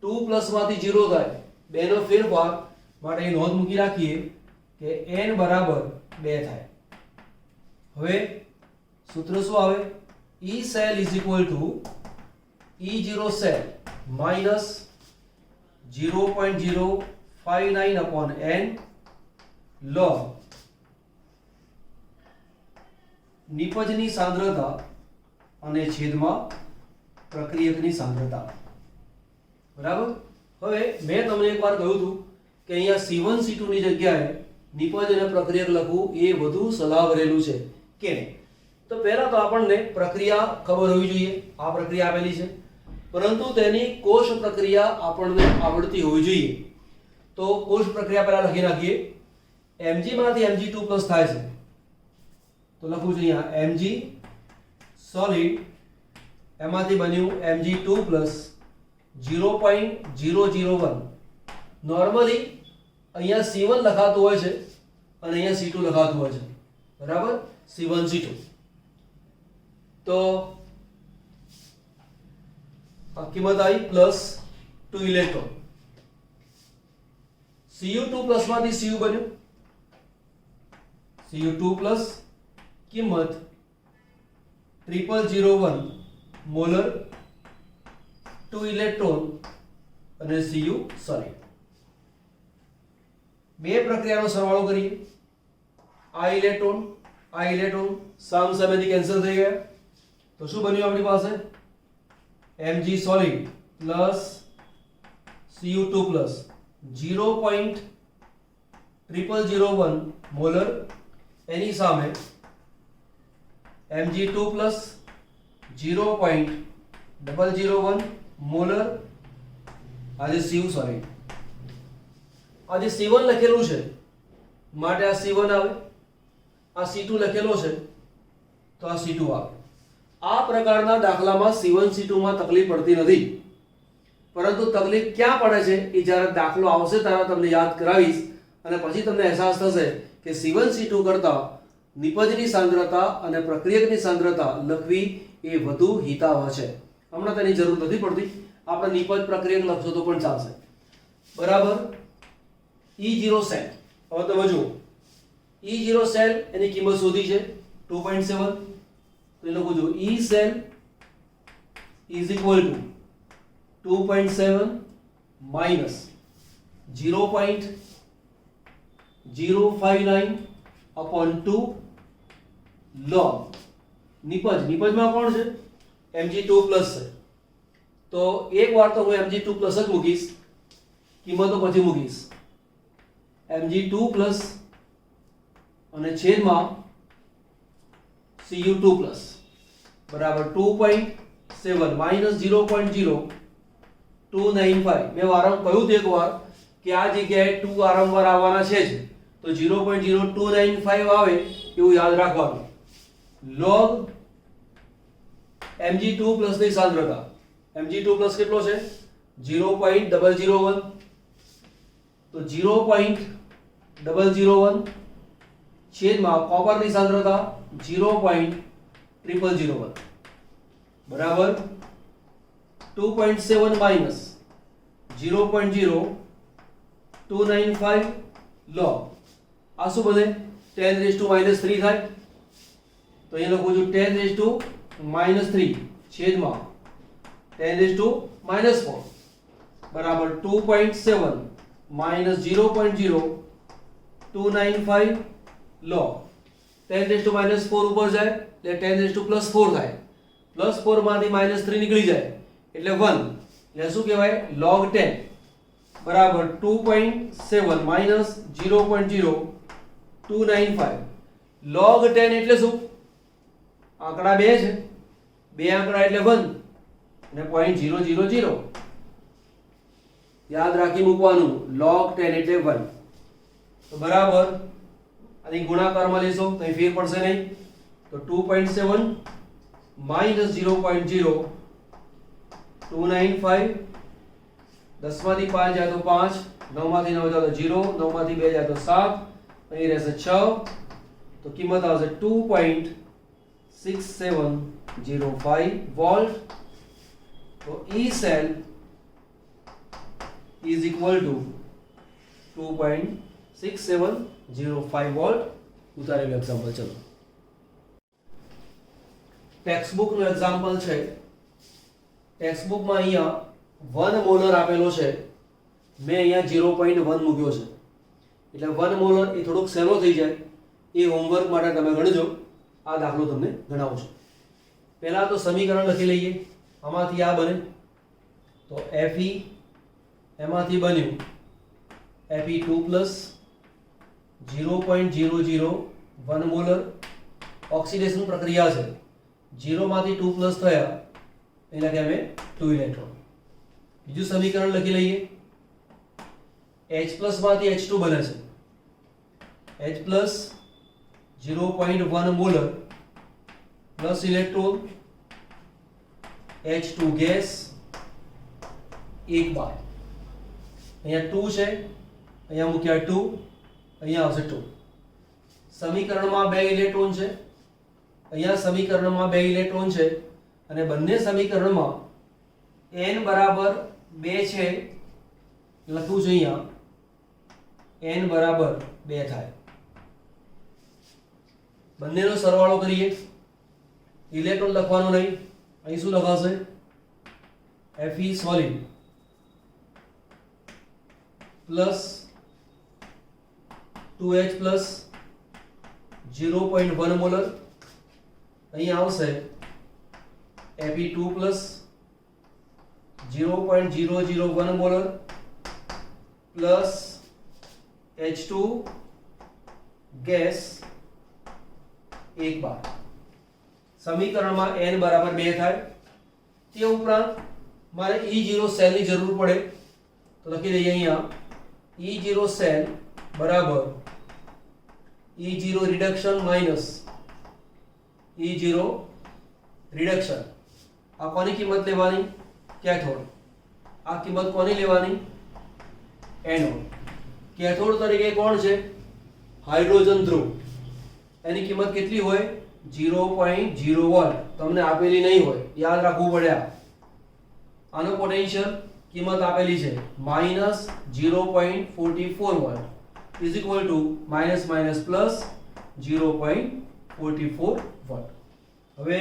2 પ્લસમાંથી 0 થાય બેનો ફેરફાર માટે એ નોંધ મૂકી રાખીએ કે n બરાબર 2 થાય. હવે સૂત્ર શું આવે? E cell is equal to E0 cell minus 0.059 upon n log નિપજની સાંદ્રતા અને છેદમાં પ્રક્રિયકની સાંદ્રતા. બરાબર. હવે મેં તમને એકવાર કહ્યું હતું કે અહીંયા C1 C2 ની જગ્યાએ નિપજ અને પ્રક્રિયક લખવું એ વધુ સલાહભરેલું છે. કેમ? તો પહેલા તો આપણને પ્રક્રિયા ખબર હોવી જોઈએ. આ પ્રક્રિયા આપેલી છે, પરંતુ તેની કોષ પ્રક્રિયા આપણને આવડતી હોવી જોઈએ. તો કોષ પ્રક્રિયા પહેલા લખી નાખીએ. Mg માંથી Mg2+ થાય છે, તો લખું છું અહીંયા Mg સોલિડ, એમાંથી બન્યું Mg2+ 0.001. નોર્મલી અહીંયા C1 લખાતું હોય છે અને અહીંયા C2 લખાતું હોય છે. બરાબર, C1 C2. તો આ કિંમત આવી +2 ઇલેક્ટ્રોન. Cu2+ માંથી Cu બન્યું, Cu2+ કિંમત 0001 મોલર, 2 ઇલેક્ટ્રોન અને Cu સોલિડ. બે પ્રક્રિયાનો સરવાળો કરીએ. આ ઇલેક્ટ્રોન સામસામેથી કેન્સલ થઈ ગયા, તો શું બન્યું આપણી પાસે? Mg solid plus Cu2+ 0.0001 molar, એની સામે Mg2+ 0.001 મોલર, આજે Cu સોલિડ. આજે C1 લખેલું છે માટે આ C1 આવે, આ C2 લખેલો છે તો આ C2 આવે. આ પ્રકારના દાખલામાં C1 C2 માં તકલીફ પડતી નથી, પરંતુ તકલીફ ક્યાં પડે છે એ જ્યારે દાખલો આવશે ત્યારે તમને યાદ કરાવીશ, અને પછી તમને અહેસાસ થશે કે C1 C2 કરતા નિપજની સાંદ્રતા અને પ્રક્રિયકની સાંદ્રતા લખવી એ વધુ હિતાવહ છે. હમણાં તેની જરૂર નથી પડતી, આપણે નિપજ પ્રક્રિયક લખશો તો પણ ચાલશે. બરાબર. E0 સેલ, હવે તમે જુઓ E0 સેલ એની કિંમત શોધી છે 2.7. તો એ લખું છું E cell is equal to 2.7 minus 0.059 upon 2 log નિપજમાં કોણ છે? Mg2+ છે. તો એક વાર તો હું Mg2+ જ મૂકીશ, કિંમતો પછી મૂકીશ. Mg2+ અને છેદમાં Cu2+ બરાબર 2.7 minus 0.0295. મેં વારંવાર કહ્યું હતું એકવાર કે આ જગ્યાએ 2 વારંવાર આવવાના છે જ, તો 0.0295 આવે એવું યાદ રાખવાનું. log Mg2+ ની સાંદ્રતા, Mg2+ કેટલો છે? 0.001. તો 0.001 છેદમાં કોપરની સાંદ્રતા 0.0001 બરાબર 2.7 minus 0.0295 log. આ શું બને? 10⁻³ થાય. તો અહીં લખું છું 10⁻³ છેદમાં 10⁻⁴ બરાબર 2.7 minus 0.0295 log. 10⁻⁴ ઉપર જાય એટલે 10⁻+4 થાય. +4 માંથી -3 નીકળી જાય એટલે 1, એટલે શું કહેવાય? log 10 બરાબર 2.7 minus 0.0295 log 10 એટલે શું? આંકડા 2 છે, 2 આંકડા એટલે 1 અને 0.000 યાદ રાખી મૂકવાનું. log 10 એટલે 1. તો બરાબર આની ગુણાકારમાં લેશો તો અહીં ફેર પડશે નહીં, તો 2.7 minus 0.0295 10 માંથી 5 જાય તો 5, 9 માંથી 9 જાય તો 0, 9 માંથી 2 જાય તો 7, અહીં રહેશે 6, તો કિંમત આવશે 2.6705 વોલ્ટ. તો E cell is equal to 2.6705 volt ઉતારેલું એક્ઝામ્પલ. ચલો ટેક્સ્ટ બુકનું એક્ઝામ્પલ છે. ટેક્સ્ટ બુકમાં અહીંયા 1 મોલર આપેલો છે. મેં અહીંયા 0.1 મૂક્યો છે એટલે 1 મોલર એ થોડોક સહેલો થઈ જાય એ હોમવર્ક માટે તમે ગણજો. આ દાખલો તમને ગણાવું છું. પહેલા તો સમીકરણ લખી લઈએ. આમાંથી આ બને તો Fe એમાંથી બન્યું Fe2 પ્લસ 0.001 મોલર. ઓક્સિડેશન પ્રક્રિયા છે. 0 માંથી 2 પ્લસ થયા એટલે કે અમે 2 ઇલેક્ટ્રોન. બીજું સમીકરણ લખી લઈએ. H પ્લસ માંથી H2 બને છે. H plus 0.1 molar plus electron H2 gas 1 બાર. અહીંયા 2 છે, અહીંયા મૂક્યા 2, અહીંયા આવશે 2. સમીકરણમાં 2 ઇલેક્ટ્રોન છે. અહીંયા સમીકરણમાં 2 ઇલેક્ટ્રોન છે અને બંને સમીકરણમાં n બરાબર 2 છે. લખું છું અહીંયા n બરાબર 2 થાય. બંનેનો સરવાળો કરીએ. ઇલેક્ટ્રોન લખવાનું નહીં. અહીં શું લખાશે? Fe solid plus 2H plus 0.1 molar. અહીં આવશે Fe2 plus 0.001 molar plus H2 gas 1 બાર. સમીકરણમાં n બરાબર 2 થાય. તે ઉપરાંત મારે E0 સેલની જરૂર પડે તો લખી દઈએ અહીંયા E0 સેલ બરાબર E0 reduction minus E0 reduction. આ કોની કિંમત લેવાની? કેથોડ. આ કિંમત કોની લેવાની? એનોડ. કેથોડ તરીકે કોણ છે? હાઇડ્રોજન ધ્રુવ. એની કિંમત કેટલી હોય? 0.0 વોલ્ટ. તમને આપેલી નહીં હોય, યાદ રાખવું પડે. આનો પોટેન્શિયલ કિંમત આપેલી છે -0.44 volt is equal two minus minus plus 0.44 volt. હવે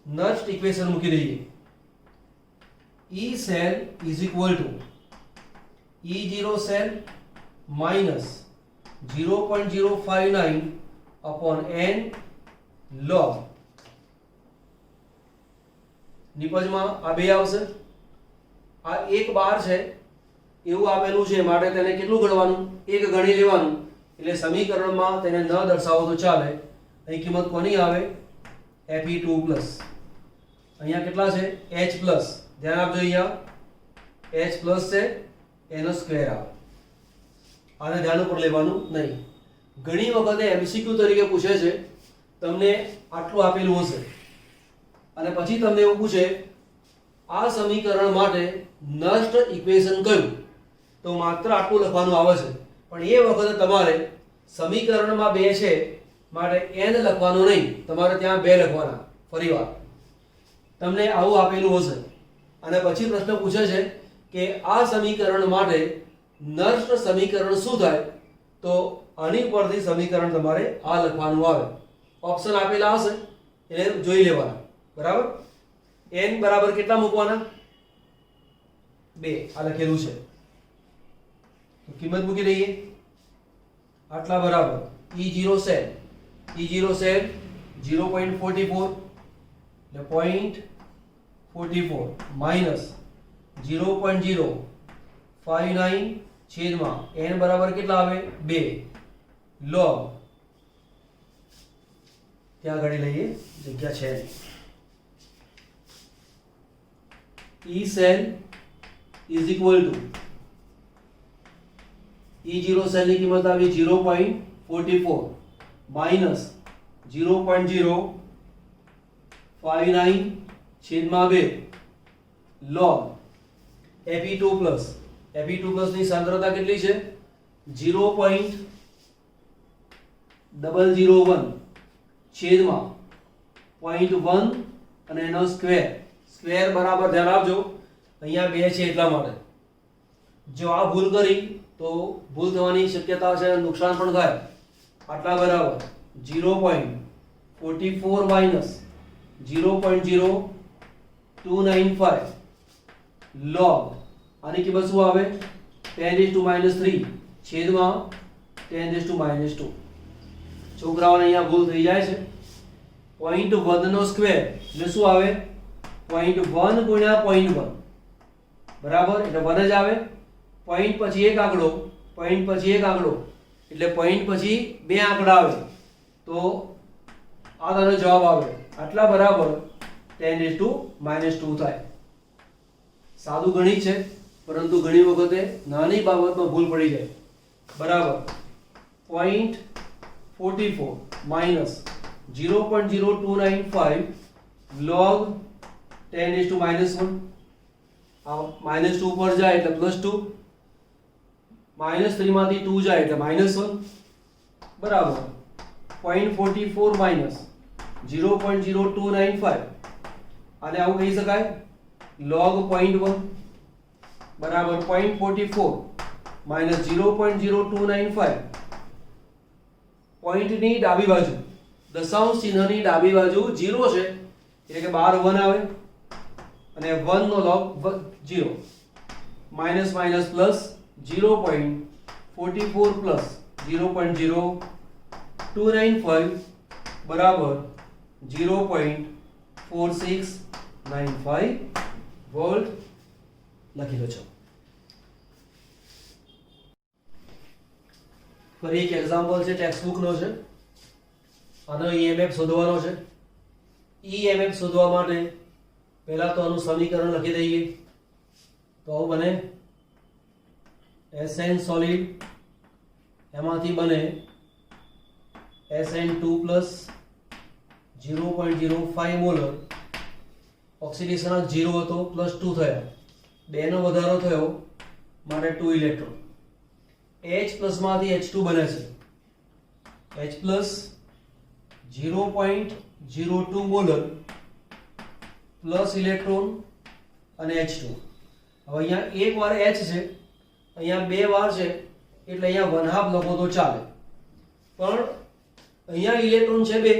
નેક્સ્ટ ઇક્વેશન મૂકી દઈએ. E cell is equal to E0 cell minus 0.059 upon n log. નિપજમાં આ બે આવશે. આ 1 બાર છે એવું આપેલું છે માટે તેને કેટલું ગણવાનું? 1 ગણી લેવાનું. એટલે સમીકરણમાં તેને ન દર્શાવો તો ચાલે. અહીં કિંમત કોની આવે? Fe2 plus. અહીંયા કેટલા છે? H plus. ધ્યાન આપજો, અહીંયા H પ્લસ છે એનો સ્ક્વેર આવે. આને ધ્યાન ઉપર લેવાનું નહીં. ઘણી વખતે MCQ તરીકે પૂછે છે. તમને આટલું આપેલું હશે અને પછી તમને એવું પૂછે આ સમીકરણ માટે નષ્ટ ઇક્વેશન કયું? તો માત્ર આટલું લખવાનું આવે છે. પણ એ વખતે તમારે સમીકરણમાં 2 છે માટે n લખવાનું નહીં, તમારે ત્યાં 2 લખવાના. ફરીવાર તમને આવું આપેલું હશે અને પછી પ્રશ્ન પૂછે છે કે આ સમીકરણ માટે નષ્ટ સમીકરણ શું થાય? તો આની પરથી સમીકરણ તમારે આ લખવાનું આવે. ઓપ્શન આપેલા હશે એટલે જોઈ લેવાના. બરાબર? n બરાબર કેટલા મૂકવાના? 2. આ લખેલું છે તો કિંમત મૂકી દઈએ. આટલા બરાબર E0 સેલ. E0 સેલ 0.44 એટલે 0.44 માઇનસ 0.059 છેદમાં n બરાબર કેટલા આવે? 2 log. ત્યાં ગણી લઈએ, જગ્યા છે. E cell is equal to E0 cell ની કિંમત આવી 0.44 માઇનસ 0.059 છેદમાં 2 log Fe2 plus. Fe2 plus ની સાંદ્રતા કેટલી છે? 0.001 છેદમાં 0.1 અને એનો સ્ક્વેર. સ્ક્વેર બરાબર ધ્યાન આપજો, અહીંયા 2 છે એટલા માટે જો આ ભૂલ કરી તો ભૂલ થવાની શક્યતા છે, નુકસાન પણ થાય. આટલા બરાબર 0.44 માઇનસ 0.0295 log આની કિંમત શું આવે 10⁻³ છેદમાં 10⁻². છોકરાઓને અહીંયા ભૂલ થઈ જાય છે. 0.1 નો સ્ક્વેર એટલે શું આવે 0.1 ગુણ્યા 0.1 બરાબર એટલે 1 જ આવે. પોઈન્ટ પછી એક આંકડો, પોઈન્ટ પછી એક આંકડો એટલે પોઈન્ટ પછી બે આંકડા આવે તો આ તારો જવાબ આવે. આટલા બરાબર 10⁻² થાય. સાદું ગણિત છે પરંતુ ઘણી વખતે નાની બાબતમાં ભૂલ પડી જાય. બરાબર 0.44 માઇનસ 0.0295 log 10⁻⁻1. આ -2 ઉપર જાય એટલે +2, -3 માંથી 2 જાય એટલે -1 બરાબર 0.44 માઇનસ 0.0295 આને આવું કહી શકાય log 0.1 બરાબર 0.44 માઇનસ 0.0295. પોઈન્ટની ડાબી બાજુ દશાંશ ચિહ્નની ડાબી બાજુ 0 છે એટલે કે બહાર 1 આવે અને 1 નો log 0 minus minus plus 0.44 plus 0.0295 બરાબર 0.4695 વોલ્ટ લખી લો છો. ફરી એક એક્ઝામ્પલ છે, ટેક્સ્ટ બુક નો છે. આનો EMF શોધવાનો છે. EMF શોધવા માટે પહેલા તો આનું સમીકરણ લખી દઈએ તો આવું બને Sn સોલિડ એમાંથી બને Sn2 પ્લસ 0.05 મોલર. ઓક્સિડેશનક 0 હતો +2 થયા, 2 નો વધારો થયો માટે 2 ઇલેક્ટ્રોન. H પ્લસ માંથી H2 બને છે. H plus 0.02 molar plus electron અને H2. હવે અહીંયા એક વાર H છે, અહીંયા બે વાર છે એટલે અહીંયા 1/2 લખો તો ચાલે, પણ અહીંયા ઇલેક્ટ્રોન છે 2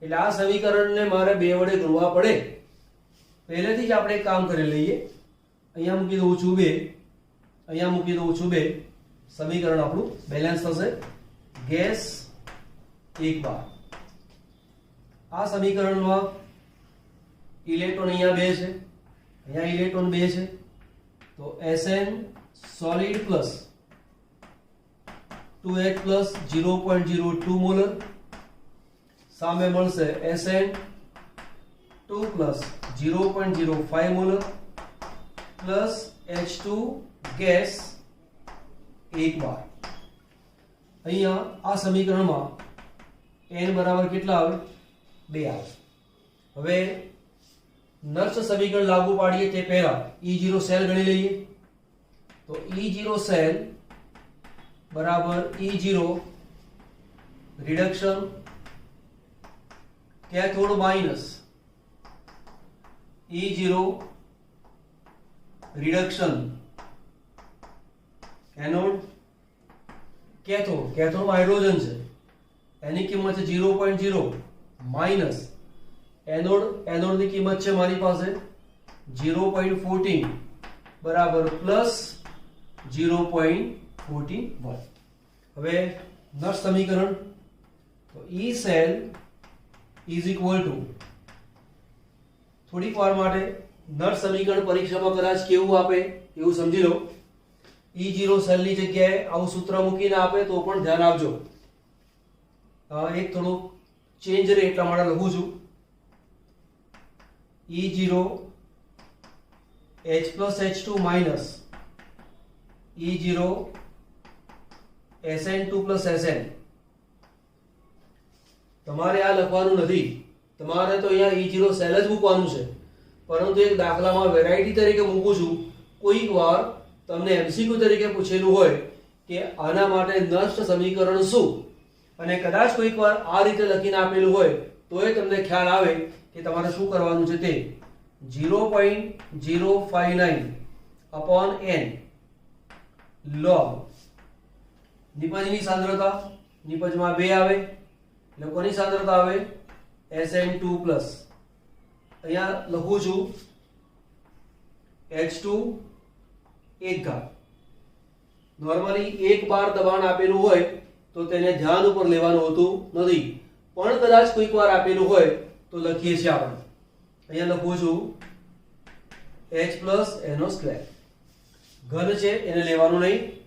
એટલે આ સમીકરણને મારે 2 વડે ગુણવા પડે. પહેલેથી જ આપણે એક કામ કરી લઈએ. અહીંયા મૂકી દઉં છું 2, અહીંયા મૂકી દઉં છું 2. સમીકરણ આપણું બેલેન્સ થશે. ગેસ 1 બાર. આ સમીકરણમાં ઇલેક્ટ્રોન અહીંયા 2 છે, અહીંયા ઇલેક્ટ્રોન 2 છે તો Sn solid plus 2H plus 0.02 molar સામે મળશે Sn2 plus 0.05 molar plus H2 gas 1 બાર. અહીંયા આ સમીકરણમાં n બરાબર કેટલા આવે 2 આવે. હવે નર્સ સમીકરણ લાગુ પાડીએ તે પહેલા E0 સેલ ગણી લઈએ તો E0 સેલ બરાબર E0 reduction cathode minus E0 reduction anode. કેથોડમાં હાઇડ્રોજન છે એની કિંમત છે 0.0 માઇનસ એનોડની કિંમત છે મારી પાસે 0.14 બરાબર પ્લસ 0.41. હવે નર્સ સમીકરણ તો E cell is equal two, થોડીક વાર માટે નર્સ સમીકરણ પરીક્ષામાં કદાચ કેવું આપે એવું સમજી લો. E0 સેલની જગ્યાએ આવું સૂત્ર મૂકીને આપે તો પણ ધ્યાન આપજો. એક થોડું ચેન્જ રહે એટલા માટે લખું છું. E0 H plus H2 minus E0 Sn2 plus Sn. તમારે આ લખવાનું નથી, તમારે તો અહીંયા E0 સેલ જ મૂકવાનું છે, પરંતુ એક દાખલામાં વેરાયટી તરીકે મૂકું છું. કોઈક વાર તમને MCQ તરીકે પૂછેલું હોય કે આના માટે નષ્ટ સમીકરણ શું, અને કદાચ કોઈક વાર આ રીતે લખીને આપેલું હોય તો એ તમને ખ્યાલ આવે કે તમારે શું કરવાનું છે. તે 0.059 upon n log નિપજની સાંદ્રતા નિપજમાં 2 આવે એટલે કોની સાંદ્રતા આવે SN2 પ્લસ અહીંયા લખું છું H2 1 ઘાત નોર્મલી 1 બાર દબાણ આપેલું હોય તો તેને ધ્યાન ઉપર લેવાનું હોતું નથી પણ કદાચ કોઈક વાર આપેલું હોય તો લખીએ છીએ આપણે અહીંયા લખું છું H પ્લસ એનો સ્ક્વેર ઘન છે એને લેવાનું નહીં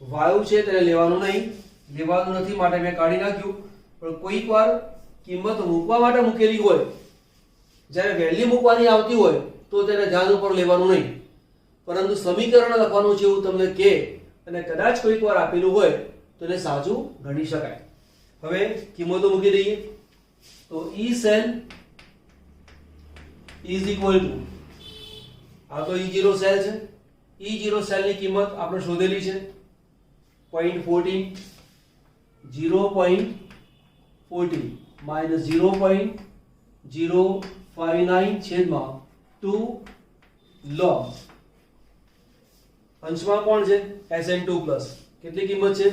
વાયુ છે તેને લેવાનું નહીં લેવાનું નથી માટે મેં કાઢી નાખ્યું પણ કોઈક વાર કિંમત મૂકવા માટે મૂકેલી હોય જ્યારે વેલ્યુ મૂકવાની આવતી હોય તો તેને ધ્યાન ઉપર લેવાનું નહીં પરંતુ સમીકરણ લખવાનું છે એવું તમને કહે અને કદાચ કોઈક વાર આપેલું હોય તો એને સાચું ગણી શકાય હવે કિંમતો મૂકી દઈએ તો E cell is equal two આ તો E0 સેલ છે E0 સેલની કિંમત આપણે શોધેલી છે 0.14 0.14 માઈનસ 0.059 છેદમાં 2 log અંશમાં કોણ છે SN2 પ્લસ કેટલી કિંમત છે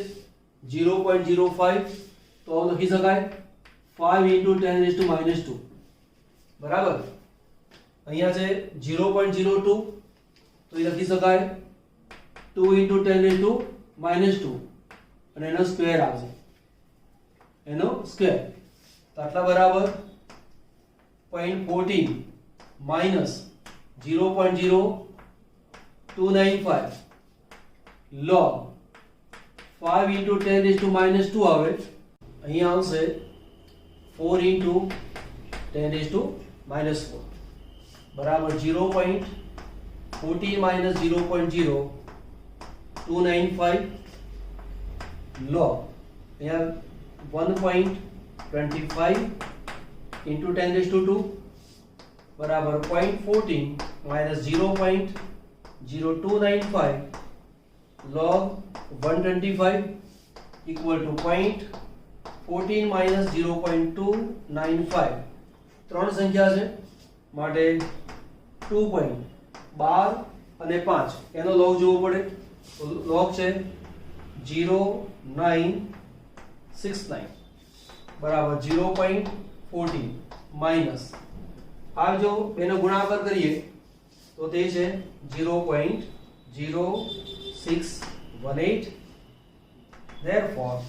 0.05 તો લખી શકાય 5 × 10⁻², બરાબર અહીંયા છે 0.02 તો એ લખી શકાય 2 × 10⁻² અને એનો સ્ક્વેર આવશે એનો સ્ક્વેર તો આટલા બરાબર 0.14 માઈનસ 0.0295 log 5 × 10⁻² આવે અહીંયા આવશે 4 × 10⁻⁴ બરાબર 0.14 માઈનસ 0.0295 log અહીંયા 1.25 × 10⁻² બરાબર 0.14 minus 0.0295 log 125 equal to 0.14 minus 0.295 ત્રણ સંખ્યા છે માટે 2.12 અને 5 એનો log જોવો પડે તો log છે 0.969 બરાબર 0.14 માઈનસ આ જો બેનો ગુણાકાર કરીએ તો તે છે 0.0618 therefore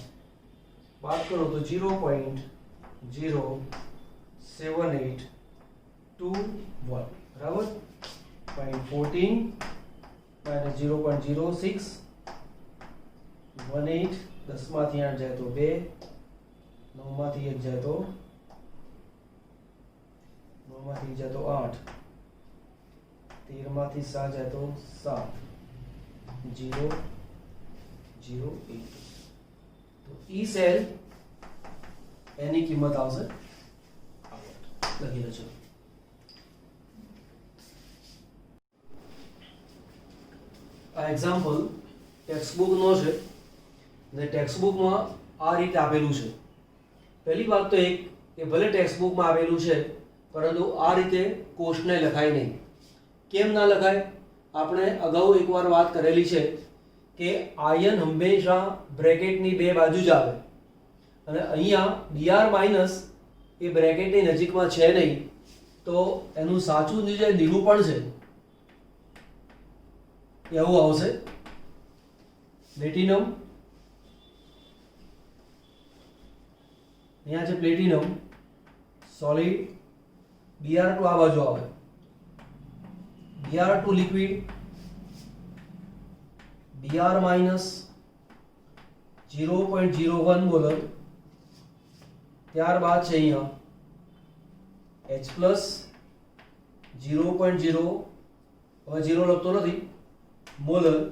बात करो तो 0.0782 बराबर 0.14 माइनस 0.0618 10 माथी 8 जाए तो 2 9 माथी 1 जाए तो 9 माथी 1 जाए तो 8 13 माथी 7 जाए तो 7 0.008 तो ई सेल એની કિંમત આવશે લખી લો છો આ એક્ઝામ્પલ ટેક્સ્ટ બુક નો છે ને ટેક્સ્ટ બુક માં આ રીતે આપેલું છે પહેલી વાત તો એક કે ભલે ટેક્સ્ટ બુક માં આવેલું છે પરંતુ આ રીતે કોષ્ટને લખાય નહીં કેમ ના લખાય આપણે અગાઉ એકવાર વાત કરેલી છે કે આયન હંમેશા બ્રેકેટની બે બાજુ જ આવે અને અહીંયા Br માઈનસ એ બ્રેકેટની નજીકમાં છે નહીં તો એનું સાચું જે નિરૂપણ છે એવું આવશે પ્લેટિનમ અહીંયા છે પ્લેટિનમ સોલિડ Br2 આ બાજુ આવે Br2 liquid Br minus 0.01 molar ત્યારબાદ છે અહીંયા H પ્લસ 0.0 હવે 0 લખતો નથી મોલર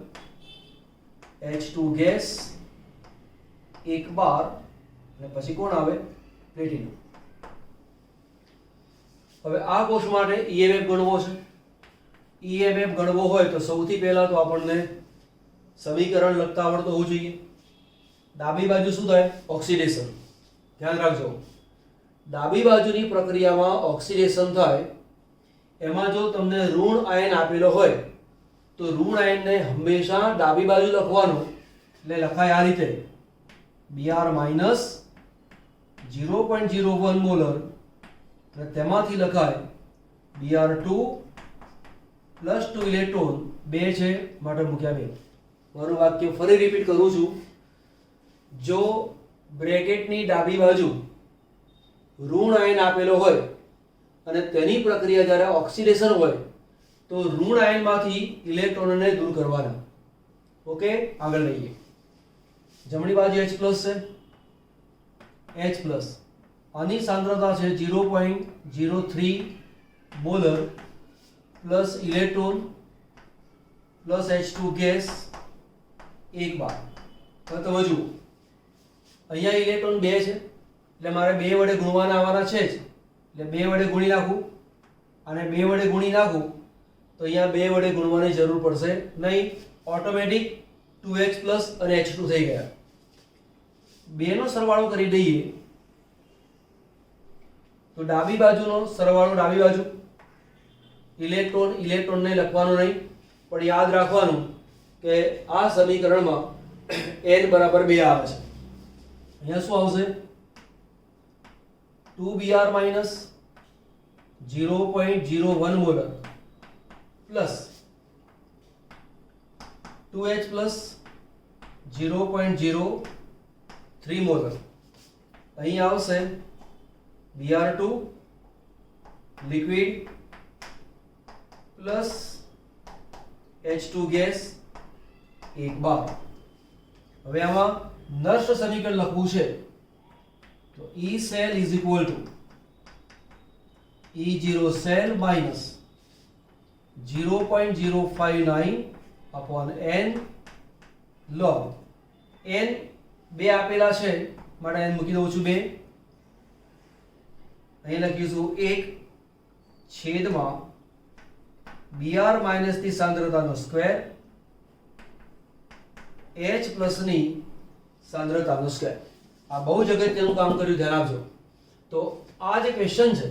H2 ગેસ 1 બાર અને પછી કોણ આવે પ્લેટિનમ હવે આ કોષ માટે EMF ગણવો છે EMF ગણવો હોય તો સૌથી પહેલા તો આપણને સમીકરણ લખતા આવડતું હોવું જોઈએ ડાબી બાજુ શું થાય ઓક્સિડેશન ધ્યાન રાખજો ડાબી બાજુની પ્રક્રિયામાં ઓક્સિડેશન થાય એમાં જો તમને ઋણ આયન આપેલો હોય તો ઋણ આયનને હંમેશા ડાબી બાજુ લખવાનું, એટલે લખાય આ રીતે Br માઇનસ 0.01 મોલર, અને તેમાંથી લખાય Br2 પ્લસ 2 ઇલેક્ટ્રોન, 2 છે માટે મૂક્યા 2. મારું વાક્ય ફરી રિપીટ કરું છું. જો બ્રેકેટની ડાબી બાજુ ઋણ આયન આપેલો હોય અને તેની પ્રક્રિયા જ્યારે ઓક્સિડેશન હોય તો ઋણ આયનમાંથી ઇલેક્ટ્રોનને દૂર કરવાના. ઓકે, આગળ લઈએ. જમણી બાજુ H+ છે, H+, આની સાંદ્રતા છે 0.03 molar plus electron plus H2 gas 1 બાર. હવે તમે જુઓ, અહીંયા ઇલેક્ટ્રોન 2 છે એટલે મારે 2 વડે ગુણવાના આવવાના છે જ, એટલે 2 વડે ગુણી નાખું, અને 2 વડે ગુણી નાખું તો અહીંયા 2 વડે ગુણવાની જરૂર પડશે નહીં, ઓટોમેટિક 2H+ અને H2 થઈ ગયા. 2 નો સરવાળો કરી દઈએ તો ડાબી બાજુનો સરવાળો ડાબી બાજુ, ઇલેક્ટ્રોનને લખવાનું નહીં, પણ યાદ રાખવાનું કે આ સમીકરણમાં n બરાબર 2 આવે છે. અહીંયા શું આવશે? 2Br minus 0.01 molar plus 2H plus 0.03 molar. અહીં આવશે Br2 liquid plus H2 gas 1 બાર. હવે આમાં નષ્ટ સમીકરણ લખવું છે તો E cell is equal to E0 cell minus 0.059 upon n log n 2 આપેલા છે માટે n મૂકી દઉં છું 2. અહીં લખીશું 1 છેદમાં Br માઇનસ ની સાંદ્રતાનો સ્ક્વેર H પ્લસ ની સાંદ્રતાનો સ્ક્વેર. આ બહુ જ અગત્યનું કામ કર્યું, ધ્યાન આપજો. તો આ જે ક્વેશ્ચન છે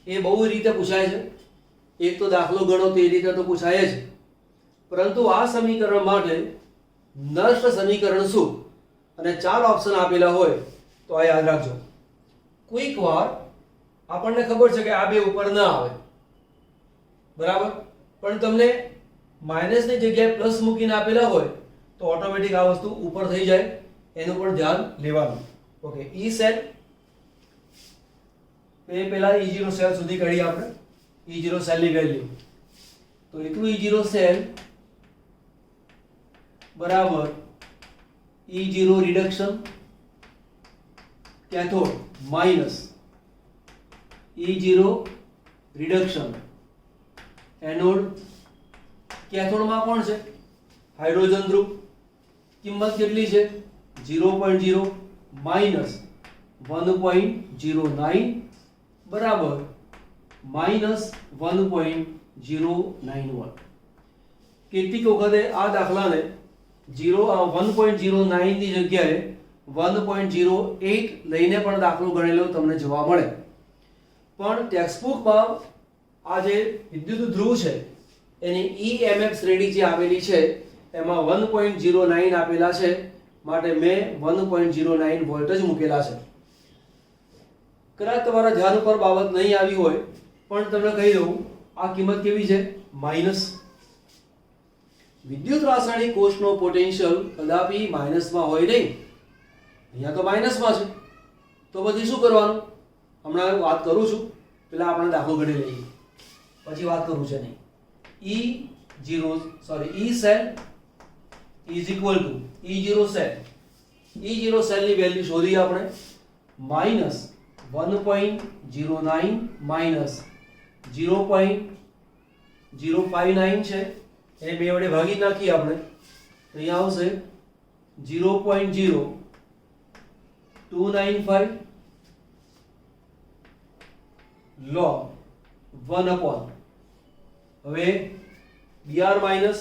એ બહુ રીતે પૂછાય છે. એક તો દાખલો ગણો તે રીતે તો પૂછાય જ, પરંતુ આ સમીકરણ માટે નષ્ટ સમીકરણ શું અને 4 ઓપ્શન આપેલા હોય તો આ યાદ રાખજો. કોઈક વાર આપણને ખબર છે કે આ બે ઉપર ન આવે, બરાબર, પણ તમને માઇનસની જગ્યાએ પ્લસ મૂકીને આપેલા હોય તો ઓટોમેટિક આ વસ્તુ ઉપર થઈ જાય, એનું પણ ધ્યાન લેવાનું. ઓકે, E સેલ પહેલા E0 સેલ સુધી કાઢીએ આપણે. E0 સેલની વેલ્યુ તો એકલું E0 સેલ બરાબર E0 reduction cathode minus E0 reduction anode. કેથોડમાં કોણ છે? હાઇડ્રોજન ધ્રુવ. કિંમત કેટલી છે? 0.0 માઇનસ 1.09 બરાબર માઇનસ 1.091. કેટલીક વખતે આ દાખલાને 1.09 ની જગ્યાએ 1.08 લઈને પણ દાખલો ગણેલો તમને જોવા મળે. પણ ટેક્સ્ટબુકમાં આ જે વિદ્યુત ધ્રુવ છે એની EMF શ્રેણી જે આવેલી છે એમાં 1.09 આપેલા છે, માટે મેં 1.09 વોલ્ટ જ મૂકેલા છે. કદાચ તમારા ધ્યાન ઉપર બાબત નહીં આવી હોય પણ તમને કહી દઉં, આ કિંમત કેવી છે? માઇનસ. વિદ્યુત રાસાયણિક કોષનો પોટેન્શિયલ કદાપી માઇનસમાં હોય નહીં, અહીંયા તો માઇનસમાં છે. તો પછી શું કરવાનું? હમણાં વાત કરું છું, પેલા આપણે દાખલો ગણી લઈએ, પછી વાત કરું છે નહીં. E cell is equal to E0 cell. E0 સેલની વેલ્યુ શોધી આપણે. માઇનસ 1.09 માઇનસ 0.059 છે, એને 2 વડે ભાગી નાખીએ આપણે તો અહીંયા આવશે 0.0295 log 1 upon. હવે Br માઇનસ,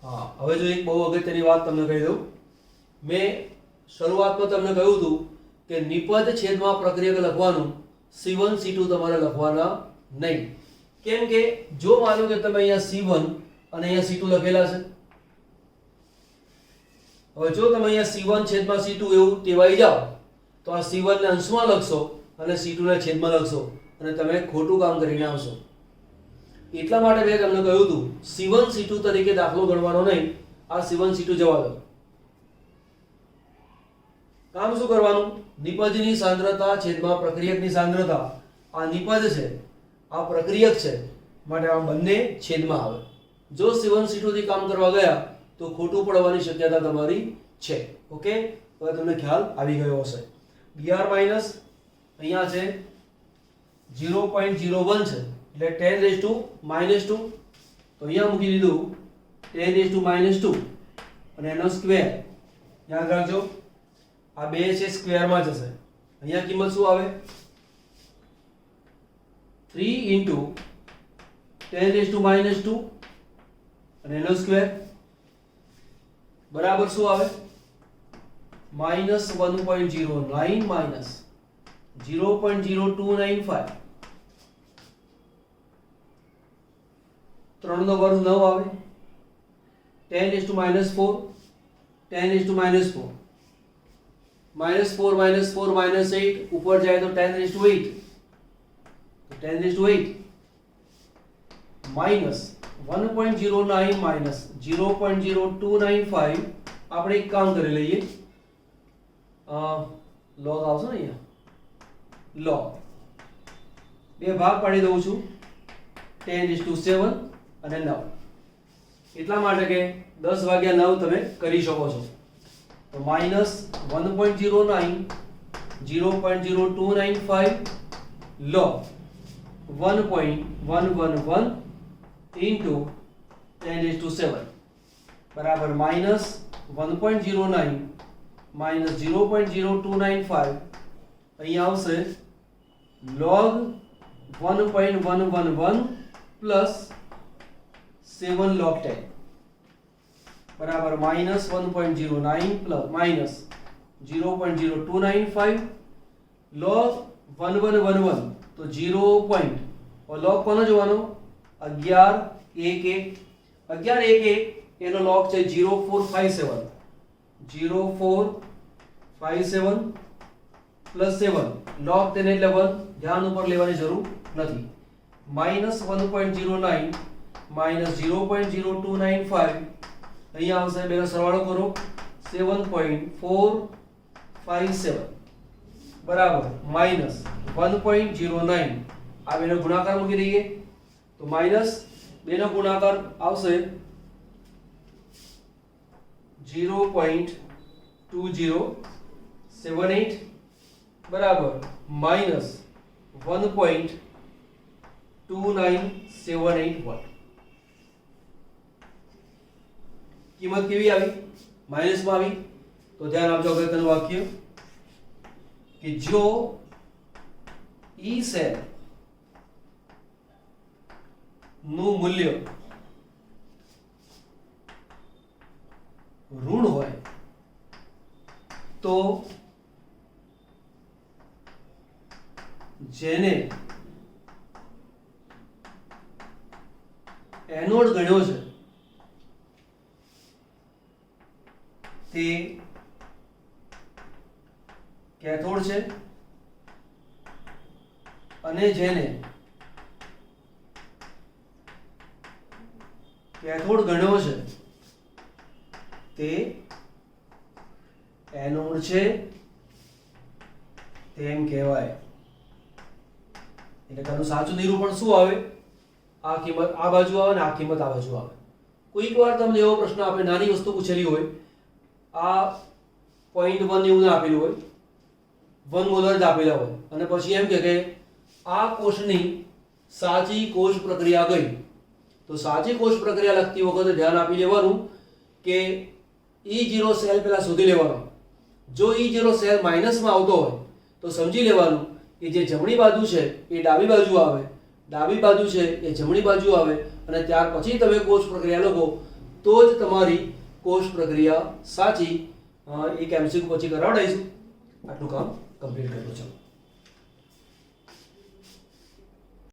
હા, હવે જો એક બહુ અગત્યની વાત તમને કહી દઉં. મેં શરૂઆતમાં તમને કહ્યું હતું કે નિપજ છેદમાં પ્રક્રિયક લખવાનું, C1 C2 તમારે લખવાના નહીં. કેમ કે જો માનો કે તમે અહીંયા C1 અને અહીંયા C2 લખેલા છે, હવે જો તમે અહીંયા C1 છેદમાં C2 એવું ટેવાઈ જાઓ તો આ C1 ને અંશમાં લખશો અને C2 ને છેદમાં લખશો અને તમે ખોટું કામ કરીને આવશો. એટલા માટે મેં તમને કહ્યું હતું C1 C2 તરીકે દાખલો ગણવાનો નહીં, આ C1 C2 જવા દો. કામ શું કરવાનું? નિપજની સાંદ્રતા છેદમાં પ્રક્રિયકની સાંદ્રતા. આ નિપજ છે, આ પ્રક્રિયક છે, માટે આ બંને છેદમાં આવે. જો C1 C2 થી કામ કરવા ગયા તો ખોટું પડવાની શક્યતા તમારી છે. ઓકે, હવે તમને ખ્યાલ આવી ગયો હશે. Br માઈનસ અહીંયા છે 0.01 છે એટલે 10 raised to -2, તો અહીંયા મૂકી દીધું 10 raised to -2 અને એનો સ્ક્વેર યાદ રાખજો. આ બે છે સ્ક્વેરમાં જશે. અહીંયા કિંમત શું આવે? 3 into 10 raised to -2 અને એનો સ્ક્વેર બરાબર શું આવે? -1.09 minus 0.0295. 3 નો વર્ગ 9 આવે. 10 raised to -4 10 raised to -4 -4 -8 ऊपर जाए तो 10 raised to 8, तो 10 raised to 8 minus 1.09 minus 0.0295. આપણે એક કામ કરી લઈએ, log આવશે ને અહીંયા, log બે ભાગ પાડી દઉં છું 10 raised to 7 અને 9. એટલા માટે કે 10 ભાગ્યા 9 તમે કરી શકો છો. તો minus 1.09 0.0295 log 1.111 into 10 raised to 7 બરાબર minus 1.09 minus 0.0295 અહીંયા આવશે log 1.111 plus 7 log 10 बराबर minus 1.09 plus minus 0.0295 log 1111 तो 0. और log કોનો જોવાનો? 1111 એનો log છે 0457 0457 plus 7 log 10 એટલે 1, ધ્યાન ઉપર લેવાની જરૂર નથી. minus 1.09 minus 0.0295 અહીંયા આવશે, બેનો સરવાળો કરો 7.457 બરાબર minus 1.09. આ બેનો ગુણાકાર મૂકી દઈએ તો માઈનસ બેનો ગુણાકાર આવશે 0.2078 બરાબર minus 1.2978 કિંમત કેવી આવી? માઈનસમાં આવી. તો ધ્યાન આપજો અગત્યનું વાક્ય કે જો E સેલ નું મૂલ્ય ઋણ હોય તો જેને એનોડ ગણ્યો છે તે કેથોડ છે અને જેને કેથોડ ગણ્યો છે તે એનોડ છે તેમ કહેવાય. એટલે તેનું સાચું નિરૂપણ શું આવે? આ કિંમત આ બાજુ આવે ને આ કિંમત આ બાજુ આવે. કોઈક વાર તમને એવો પ્રશ્ન આપે, નાની વસ્તુ પૂછેલી હોય, આ 0.1 એવું આપેલું હોય, 1 મોલર જ આપેલા હોય અને પછી એમ કે આ કોષની સાચી કોષ પ્રક્રિયા કઈ? તો સાચી કોષ પ્રક્રિયા લખતી વખતે ધ્યાન આપી લેવાનું કે E0 સેલ પહેલા શોધી લેવાનો. જો E0 સેલ માઈનસમાં આવતો હોય તો સમજી લેવાનું કે જે જમણી બાજુ છે એ ડાબી બાજુ આવે, ડાબી બાજુ છે એ જમણી બાજુ આવે અને ત્યાર પછી તમે કોષ પ્રક્રિયા લખો તો જ તમારી કોષ પ્રક્રિયા સાચી. એક MCQ પછી કરાવડાવીશું. આટલું કામ કમ્પ્લીટ કર્યું છે.